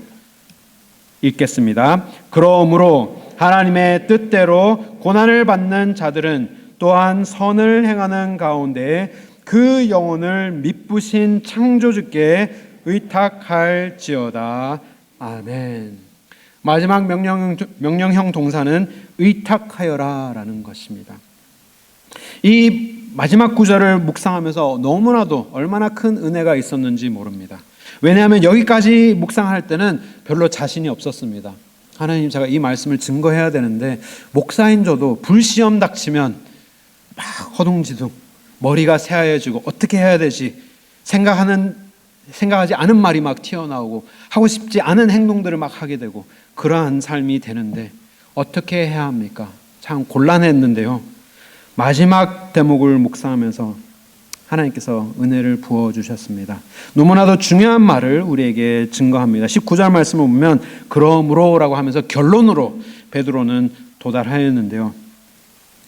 읽겠습니다. 그러므로 하나님의 뜻대로 고난을 받는 자들은 또한 선을 행하는 가운데 그 영혼을 미쁘신 창조주께 의탁할지어다. 아멘. 마지막 명령형 동사는 의탁하여라 라는 것입니다. 이 마지막 구절을 묵상하면서 너무나도 얼마나 큰 은혜가 있었는지 모릅니다. 왜냐하면 여기까지 묵상할 때는 별로 자신이 없었습니다. 하나님, 제가 이 말씀을 증거해야 되는데 목사인 저도 불시험 닥치면 막 허둥지둥 머리가 새하얘지고 어떻게 해야 되지 생각하지 않은 말이 막 튀어나오고 하고 싶지 않은 행동들을 막 하게 되고 그러한 삶이 되는데 어떻게 해야 합니까? 참 곤란했는데요. 마지막 대목을 묵상하면서 하나님께서 은혜를 부어주셨습니다. 너무나도 중요한 말을 우리에게 증거합니다. 19절 말씀을 보면 그러므로 라고 하면서 결론으로 베드로는 도달하였는데요.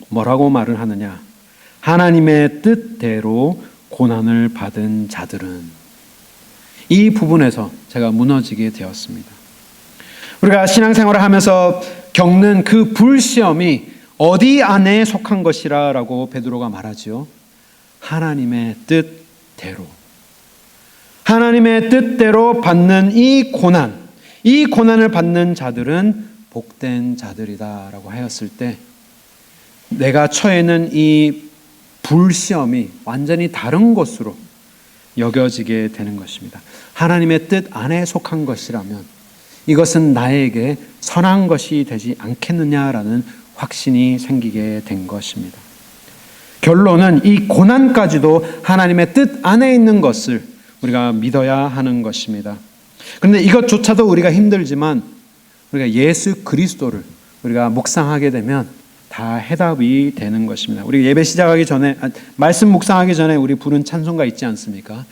뭐라고 말을 하느냐? 하나님의 뜻대로 고난을 받은 자들은, 이 부분에서 제가 무너지게 되었습니다. 우리가 신앙생활을 하면서 겪는 그 불시험이 어디 안에 속한 것이라 라고 베드로가 말하지요. 하나님의 뜻대로. 하나님의 뜻대로 받는 이 고난을 받는 자들은 복된 자들이다 라고 하였을 때 내가 처해는 이 불시험이 완전히 다른 것으로 여겨지게 되는 것입니다. 하나님의 뜻 안에 속한 것이라면 이것은 나에게 선한 것이 되지 않겠느냐라는 확신이 생기게 된 것입니다. 결론은 이 고난까지도 하나님의 뜻 안에 있는 것을 우리가 믿어야 하는 것입니다. 그런데 이것조차도 우리가 힘들지만 우리가 예수 그리스도를 우리가 묵상하게 되면 다 해답이 되는 것입니다. 우리 예배 시작하기 전에, 말씀 묵상하기 전에 우리 부른 찬송가 있지 않습니까?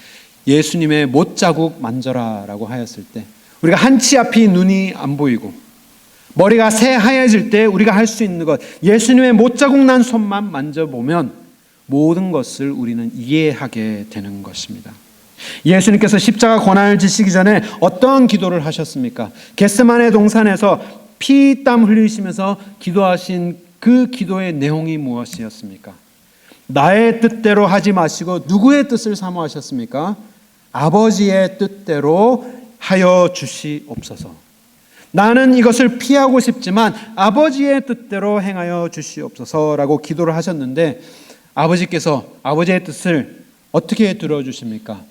예수님의 못자국 만져라 라고 하였을 때 우리가 한치 앞이 눈이 안 보이고 머리가 새하얘질 때 우리가 할 수 있는 것, 예수님의 못자국 난 손만 만져보면 모든 것을 우리는 이해하게 되는 것입니다. 예수님께서 십자가 고난을 지시기 전에 어떤 기도를 하셨습니까? 겟세마네 동산에서 피땀 흘리시면서 기도하신 그 기도의 내용이 무엇이었습니까? 나의 뜻대로 하지 마시고 누구의 뜻을 사모하셨습니까? 아버지의 뜻대로 하여 주시옵소서. 나는 이것을 피하고 싶지만 아버지의 뜻대로 행하여 주시옵소서라고 기도를 하셨는데 아버지께서 아버지의 뜻을 어떻게 들어주십니까?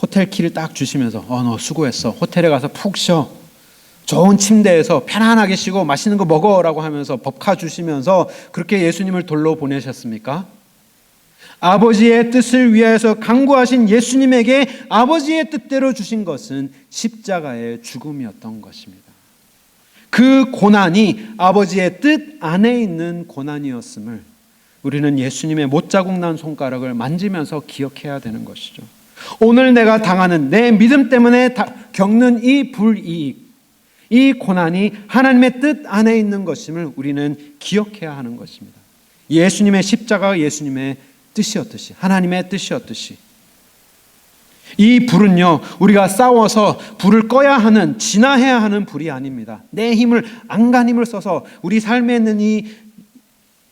호텔 키를 딱 주시면서 너 수고했어. 호텔에 가서 푹 쉬어. 좋은 침대에서 편안하게 쉬고 맛있는 거 먹어라고 하면서 법카 주시면서 그렇게 예수님을 돌로 보내셨습니까? 아버지의 뜻을 위하여서 간구하신 예수님에게 아버지의 뜻대로 주신 것은 십자가의 죽음이었던 것입니다. 그 고난이 아버지의 뜻 안에 있는 고난이었음을 우리는 예수님의 못자국 난 손가락을 만지면서 기억해야 되는 것이죠. 오늘 내가 당하는 내 믿음 때문에 겪는 이 불이익, 이 고난이 하나님의 뜻 안에 있는 것임을 우리는 기억해야 하는 것입니다. 예수님의 십자가가 예수님의 뜻이었듯이, 하나님의 뜻이었듯이 이 불은요, 우리가 싸워서 불을 꺼야 하는, 진화해야 하는 불이 아닙니다. 내 힘을, 안간 힘을 써서 우리 삶에 있는 이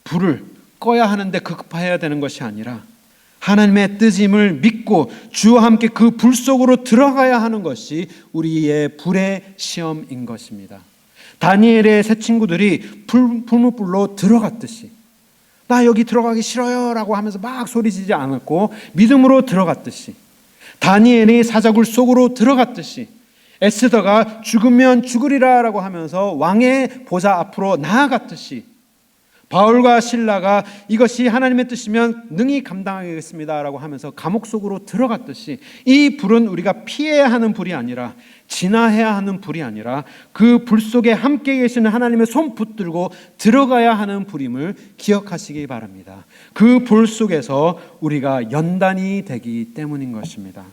불을 꺼야 하는데 급급해야 되는 것이 아니라 하나님의 뜻임을 믿고 주와 함께 그 불 속으로 들어가야 하는 것이 우리의 불의 시험인 것입니다. 다니엘의 세 친구들이 풀무불로 들어갔듯이, 나 여기 들어가기 싫어요 라고 하면서 막 소리지지 않았고 믿음으로 들어갔듯이, 다니엘이 사자굴 속으로 들어갔듯이 에스더가 죽으면 죽으리라라고 하면서 왕의 보좌 앞으로 나아갔듯이 바울과 실라가 이것이 하나님의 뜻이면 능히 감당하겠습니다라고 하면서 감옥 속으로 들어갔듯이 이 불은 우리가 피해야 하는 불이 아니라 진화해야 하는 불이 아니라 그 불 속에 함께 계시는 하나님의 손 붙들고 들어가야 하는 불임을 기억하시기 바랍니다. 그 불 속에서 우리가 연단이 되기 때문인 것입니다.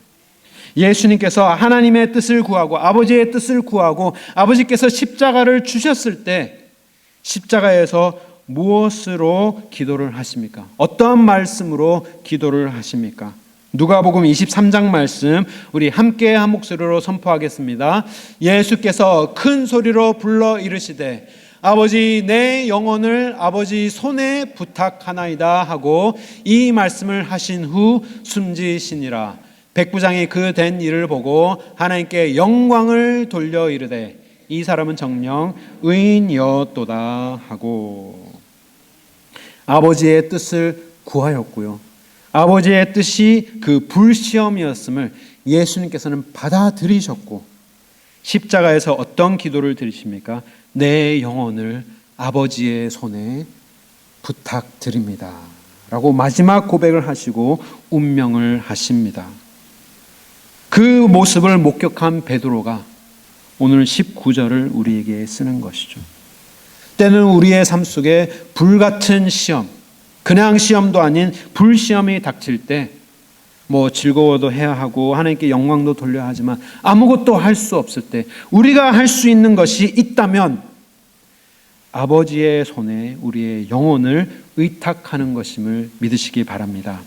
예수님께서 하나님의 뜻을 구하고 아버지의 뜻을 구하고 아버지께서 십자가를 주셨을 때 십자가에서 무엇으로 기도를 하십니까? 어떠한 말씀으로 기도를 하십니까? 누가복음 23장 말씀 우리 함께 한 목소리로 선포하겠습니다. 예수께서 큰 소리로 불러 이르시되 아버지 내 영혼을 아버지 손에 부탁하나이다 하고 이 말씀을 하신 후 숨지시니라. 백부장이 그 된 일을 보고 하나님께 영광을 돌려 이르되 이 사람은 정녕 의인이었도다 하고 아버지의 뜻을 구하였고요. 아버지의 뜻이 그 불시험이었음을 예수님께서는 받아들이셨고 십자가에서 어떤 기도를 드리십니까? 내 영혼을 아버지의 손에 부탁드립니다 라고 마지막 고백을 하시고 운명을 하십니다. 그 모습을 목격한 베드로가 오늘 19절을 우리에게 쓰는 것이죠. 때는 우리의 삶 속에 불같은 시험, 그냥 시험도 아닌 불시험이 닥칠 때 뭐 즐거워도 해야 하고 하나님께 영광도 돌려야 하지만 아무것도 할 수 없을 때 우리가 할 수 있는 것이 있다면 아버지의 손에 우리의 영혼을 의탁하는 것임을 믿으시기 바랍니다.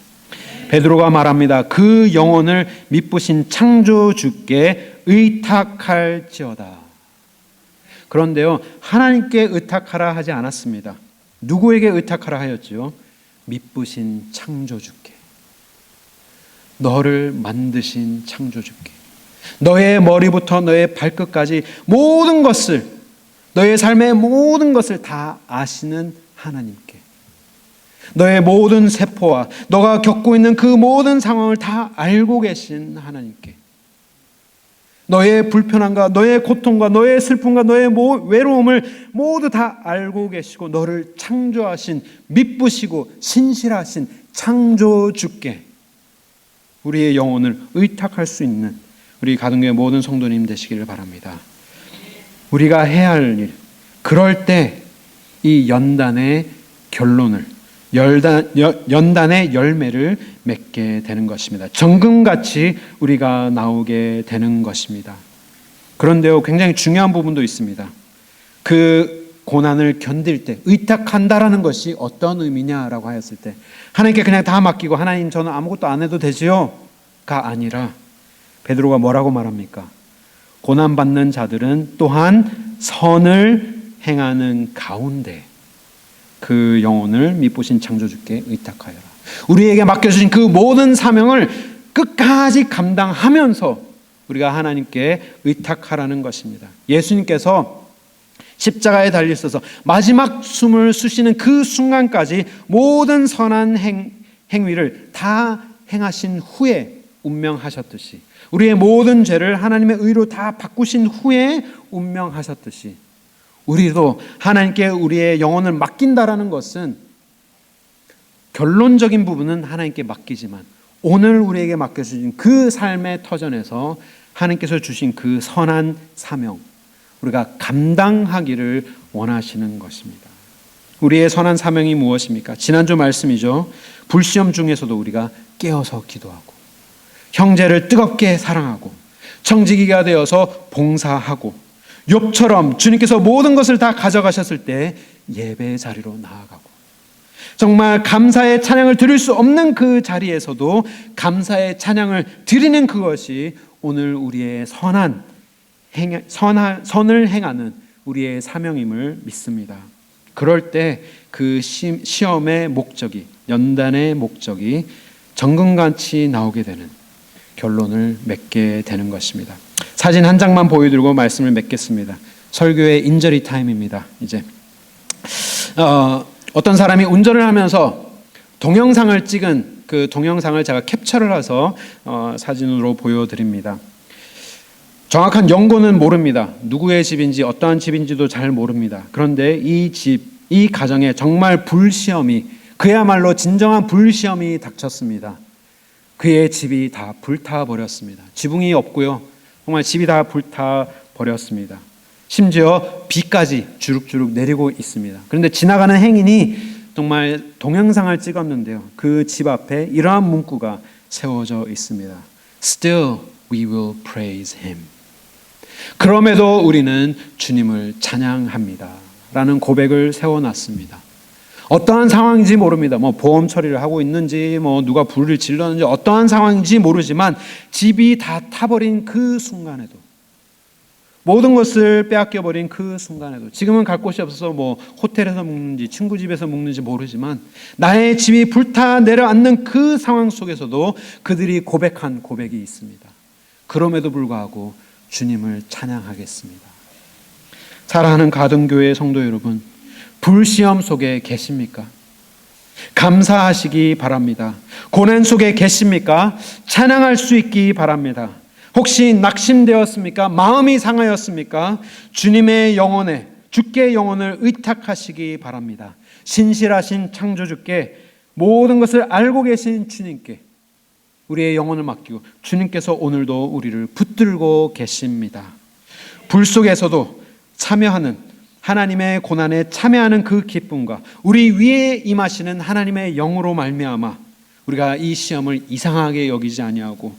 베드로가 말합니다. 그 영혼을 미쁘신 창조주께 의탁할지어다. 그런데요, 하나님께 의탁하라 하지 않았습니다. 누구에게 의탁하라 하였지요? 미쁘신 창조주께. 너를 만드신 창조주께. 너의 머리부터 너의 발끝까지 모든 것을, 너의 삶의 모든 것을 다 아시는 하나님께. 너의 모든 세포와 너가 겪고 있는 그 모든 상황을 다 알고 계신 하나님께. 너의 불편함과 너의 고통과 너의 슬픔과 너의 외로움을 모두 다 알고 계시고 너를 창조하신 미쁘시고 신실하신 창조주께 우리의 영혼을 의탁할 수 있는 우리 가든교회 모든 성도님 되시기를 바랍니다. 우리가 해야 할 일, 그럴 때 이 연단의 결론을 연단의 열매를 맺게 되는 것입니다. 정금같이 우리가 나오게 되는 것입니다. 그런데요, 굉장히 중요한 부분도 있습니다. 그 고난을 견딜 때 의탁한다라는 것이 어떤 의미냐라고 하였을 때 하나님께 그냥 다 맡기고 하나님 저는 아무것도 안 해도 되지요가 아니라 베드로가 뭐라고 말합니까? 고난받는 자들은 또한 선을 행하는 가운데 그 영혼을 미쁘신 창조주께 의탁하여라. 우리에게 맡겨주신 그 모든 사명을 끝까지 감당하면서 우리가 하나님께 의탁하라는 것입니다. 예수님께서 십자가에 달리셔서 마지막 숨을 쉬시는 그 순간까지 모든 선한 행위를 다 행하신 후에 운명하셨듯이 우리의 모든 죄를 하나님의 의로 다 바꾸신 후에 운명하셨듯이 우리도 하나님께 우리의 영혼을 맡긴다라는 것은 결론적인 부분은 하나님께 맡기지만 오늘 우리에게 맡겨주신 그 삶의 터전에서 하나님께서 주신 그 선한 사명 우리가 감당하기를 원하시는 것입니다. 우리의 선한 사명이 무엇입니까? 지난주 말씀이죠. 불시험 중에서도 우리가 깨어서 기도하고 형제를 뜨겁게 사랑하고 청지기가 되어서 봉사하고 욥처럼 주님께서 모든 것을 다 가져가셨을 때 예배 자리로 나아가고 정말 감사의 찬양을 드릴 수 없는 그 자리에서도 감사의 찬양을 드리는 그것이 오늘 우리의 선을 행하는 우리의 사명임을 믿습니다. 그럴 때 그 시험의 목적이 연단의 목적이 정금같이 나오게 되는 결론을 맺게 되는 것입니다. 사진 한 장만 보여드리고 말씀을 맺겠습니다. 설교의 인저리 타임입니다. 이제 어떤 사람이 운전을 하면서 동영상을 찍은 그 동영상을 제가 캡처를 해서 사진으로 보여드립니다. 정확한 연고는 모릅니다. 누구의 집인지 어떠한 집인지도 잘 모릅니다. 그런데 이 가정에 정말 불시험이, 그야말로 진정한 불시험이 닥쳤습니다. 그의 집이 다 불타버렸습니다. 지붕이 없고요. 정말 집이 다 불타버렸습니다. 심지어 비까지 주룩주룩 내리고 있습니다. 그런데 지나가는 행인이 정말 동영상을 찍었는데요. 그 집 앞에 이러한 문구가 세워져 있습니다. Still we will praise him. 그럼에도 우리는 주님을 찬양합니다. 라는 고백을 세워놨습니다. 어떠한 상황인지 모릅니다. 뭐 보험 처리를 하고 있는지, 뭐 누가 불을 질렀는지, 어떠한 상황인지 모르지만 집이 다 타버린 그 순간에도, 모든 것을 빼앗겨버린 그 순간에도, 지금은 갈 곳이 없어서 뭐 호텔에서 묵는지 친구 집에서 묵는지 모르지만 나의 집이 불타 내려앉는 그 상황 속에서도 그들이 고백한 고백이 있습니다. 그럼에도 불구하고 주님을 찬양하겠습니다. 사랑하는 가든교회 성도 여러분, 불시험 속에 계십니까? 감사하시기 바랍니다. 고난 속에 계십니까? 찬양할 수 있기 바랍니다. 혹시 낙심되었습니까? 마음이 상하였습니까? 주님의 영혼에, 주께 영혼을 의탁하시기 바랍니다. 신실하신 창조주께, 모든 것을 알고 계신 주님께 우리의 영혼을 맡기고 주님께서 오늘도 우리를 붙들고 계십니다. 불 속에서도 참여하는, 하나님의 고난에 참여하는 그 기쁨과 우리 위에 임하시는 하나님의 영으로 말미암아 우리가 이 시험을 이상하게 여기지 아니하고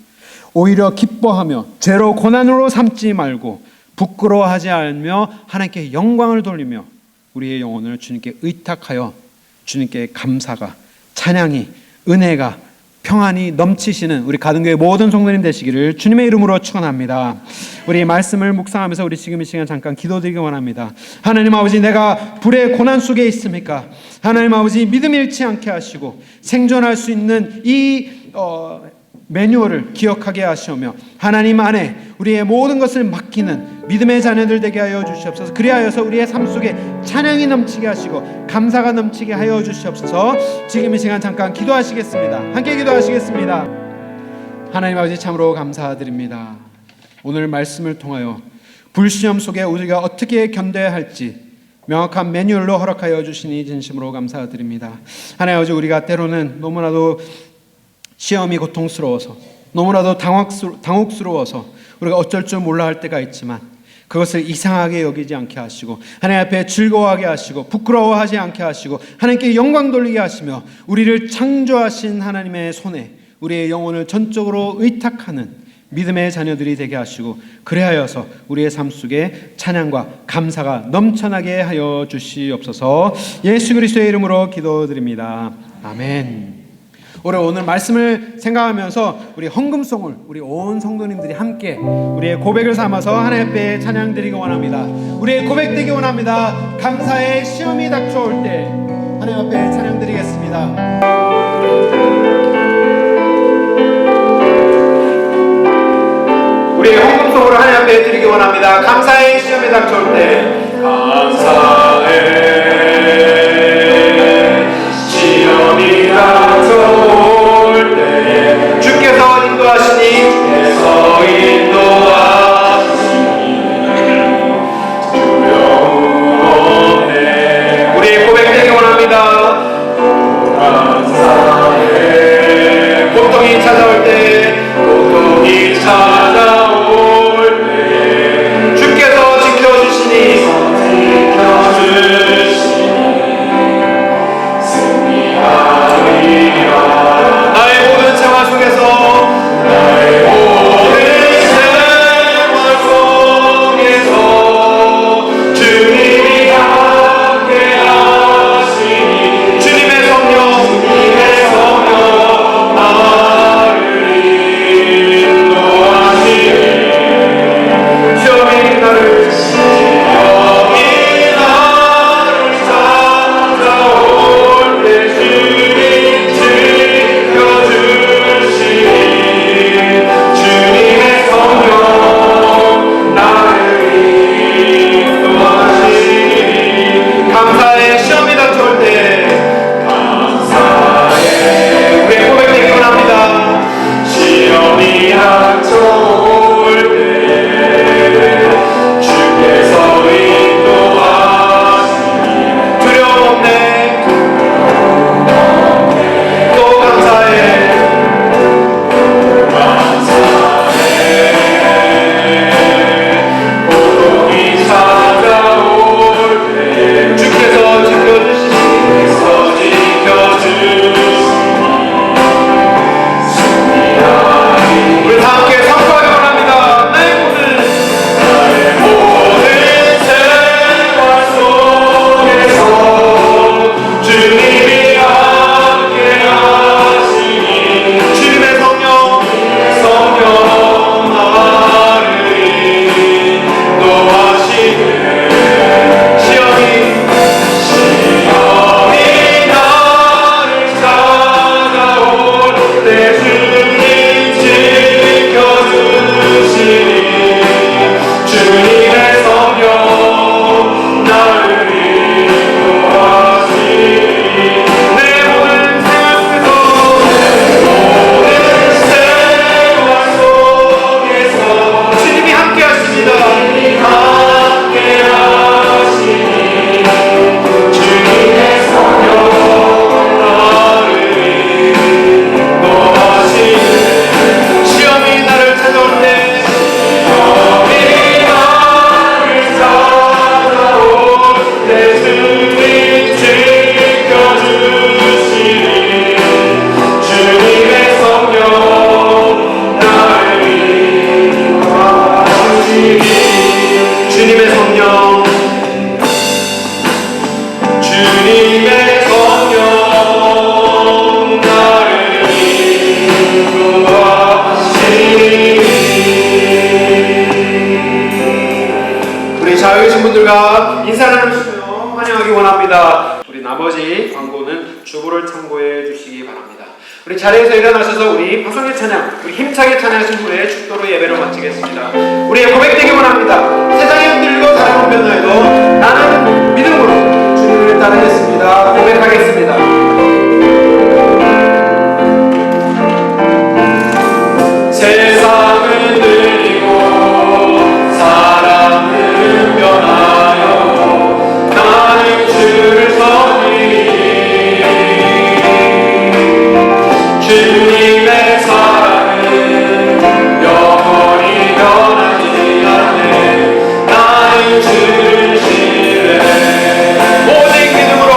오히려 기뻐하며 죄로 고난으로 삼지 말고 부끄러워하지 않으며 하나님께 영광을 돌리며 우리의 영혼을 주님께 의탁하여 주님께 감사가, 찬양이, 은혜가, 평안이 넘치시는 우리 가든교회 모든 성도님 되시기를 주님의 이름으로 축원합니다. 우리 말씀을 묵상하면서 우리 지금 이 시간 잠깐 기도드리기 원합니다. 하나님 아버지, 내가 불의 고난 속에 있습니까? 하나님 아버지, 믿음 잃지 않게 하시고 생존할 수 있는 이 매뉴얼을 기억하게 하시오며 하나님 안에 우리의 모든 것을 맡기는 믿음의 자녀들 되게 하여 주시옵소서. 그리하여서 우리의 삶 속에 찬양이 넘치게 하시고 감사가 넘치게 하여 주시옵소서. 지금 이 시간 잠깐 기도하시겠습니다. 함께 기도하시겠습니다. 하나님 아버지, 참으로 감사드립니다. 오늘 말씀을 통하여 불시험 속에 우리가 어떻게 견뎌야 할지 명확한 매뉴얼로 허락하여 주시니 진심으로 감사드립니다. 하나님 아버지, 우리가 때로는 너무나도 시험이 고통스러워서, 너무나도 당혹스러워서 우리가 어쩔 줄 몰라 할 때가 있지만 그것을 이상하게 여기지 않게 하시고 하나님 앞에 즐거워하게 하시고 부끄러워하지 않게 하시고 하나님께 영광 돌리게 하시며 우리를 창조하신 하나님의 손에 우리의 영혼을 전적으로 의탁하는 믿음의 자녀들이 되게 하시고 그래하여서 우리의 삶 속에 찬양과 감사가 넘쳐나게 하여 주시옵소서. 예수 그리스도의 이름으로 기도드립니다. 아멘. 오늘 말씀을 생각하면서 우리 헌금송을 우리 온 성도님들이 함께 우리의 고백을 삼아서 하나님 앞에 찬양드리기 원합니다. 우리의 고백되기 원합니다. 감사의 시험이 닥쳐올 때 하나님 앞에 찬양드리겠습니다. 우리의 헌금송으로 하나님 앞에 드리기 원합니다. 감사의 시험이 닥쳐올 때, 감사의 시험이 닥쳐올 때 주께서 인도하시니 두려움 없네. 우리의 고백되기 원합니다. 감사의 고통이 찾아올 때 주께서 지켜주시니 주님의 성령 나를 인도하시니. 우리 자유계신 분들과 인사를 나누시며 환영하기 원합니다. 우리 나머지 광고는 주보를 참고해 주시기 바랍니다. 우리 자리에서 일어나셔서 우리 파송의 찬양, 우리 힘차게 찬양하신 후에 축도로 예배를 마치겠습니다. 우리의 고백되기 원합니다. 세상이 흔들리고 사람은 변화해도 나는 믿음으로 주님을 따르겠습니다. 고백하겠습니다. 세상은 흔들리고 사람은 변하여 나는 주를 섬기니. 주님의 사랑은 영원히 변하지 않네. 나는 주를 신뢰해. 오직 믿음으로,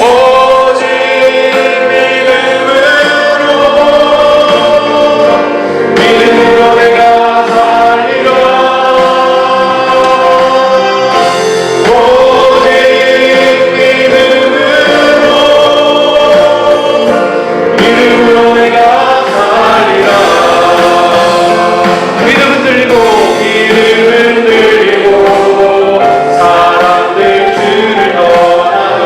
오직 믿음으로 내가 살리라. 오직 믿음으로 내가 살리라. 믿음은 들리고 사람들 주를 떠나도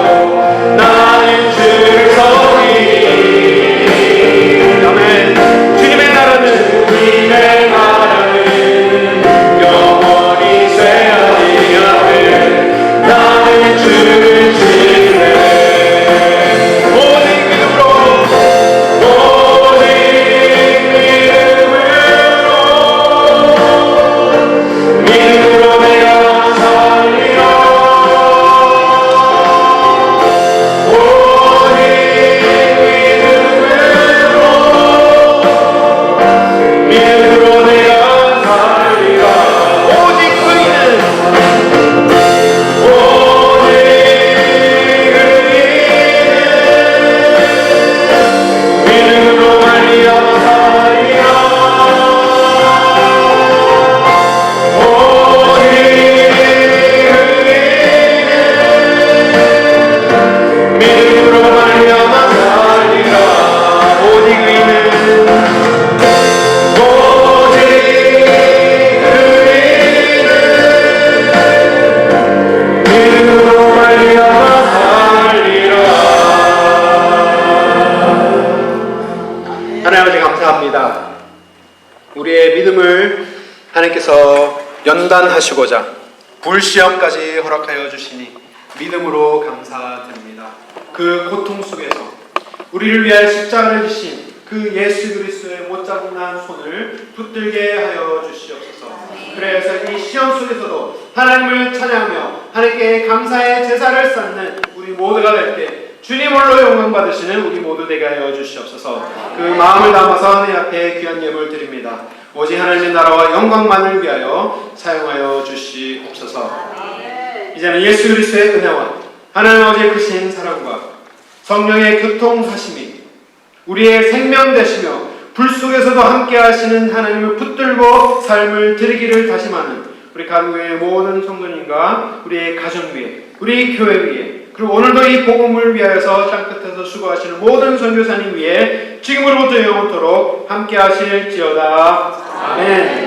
나는 주를 섬기니. 아멘. 주님의 나라는 영원히 쇠하지 않네. 나는 주를 신뢰해. 오직 믿음으로, 오직 믿음으로 내가 살리라. 오직 믿음으로 내가 살리라. 오직 의인은, 오직 의인은 믿음으로 말미암아 살리라. 오직 의인은 믿음으로 말미암아 살리라. 오직 의인은, 오직 의인은 믿음으로 말미암아 살리라. 하나님 아버지 감사합니다. 우리의 믿음을 하나님께서 연단하시고자 불시험까지 허락하여 주시니 믿음으로 감사드립니다. 그 고통 속에서 우리를 위하여 십자가를 지신 그 예수 그리스도의 못자국난 손을 붙들게 하여 주시옵소서. 그래서 이 시험 속에서도 하나님을 찬양하며 하나님께 감사의 제사를 쌓는 우리 모두가 될 때 주님 홀로 영광 받으시는 우리 모두 되게 하여 주시옵소서. 그 마음을 담아서 하나님 앞에 귀한 예물 드립니다. 오직 하나님의 나라와 영광만을 위하여 사용하여 주시옵소서. 이제는 예수 그리스도의 은혜와 하나님 아버지의 크신 사랑과 성령의 교통하심이 우리의 생명 되시며 불 속에서도 함께 하시는 하나님을 붙들고 삶을 드리기를 다짐하는 우리 가족의 모든 성도님과 우리의 가정 위에, 우리 교회 위에, 그리고 오늘도 이 복음을 위하여서 땅끝에서 수고하시는 모든 선교사님 위에 지금으로부터 영원토록 함께 하실지어다. 아멘.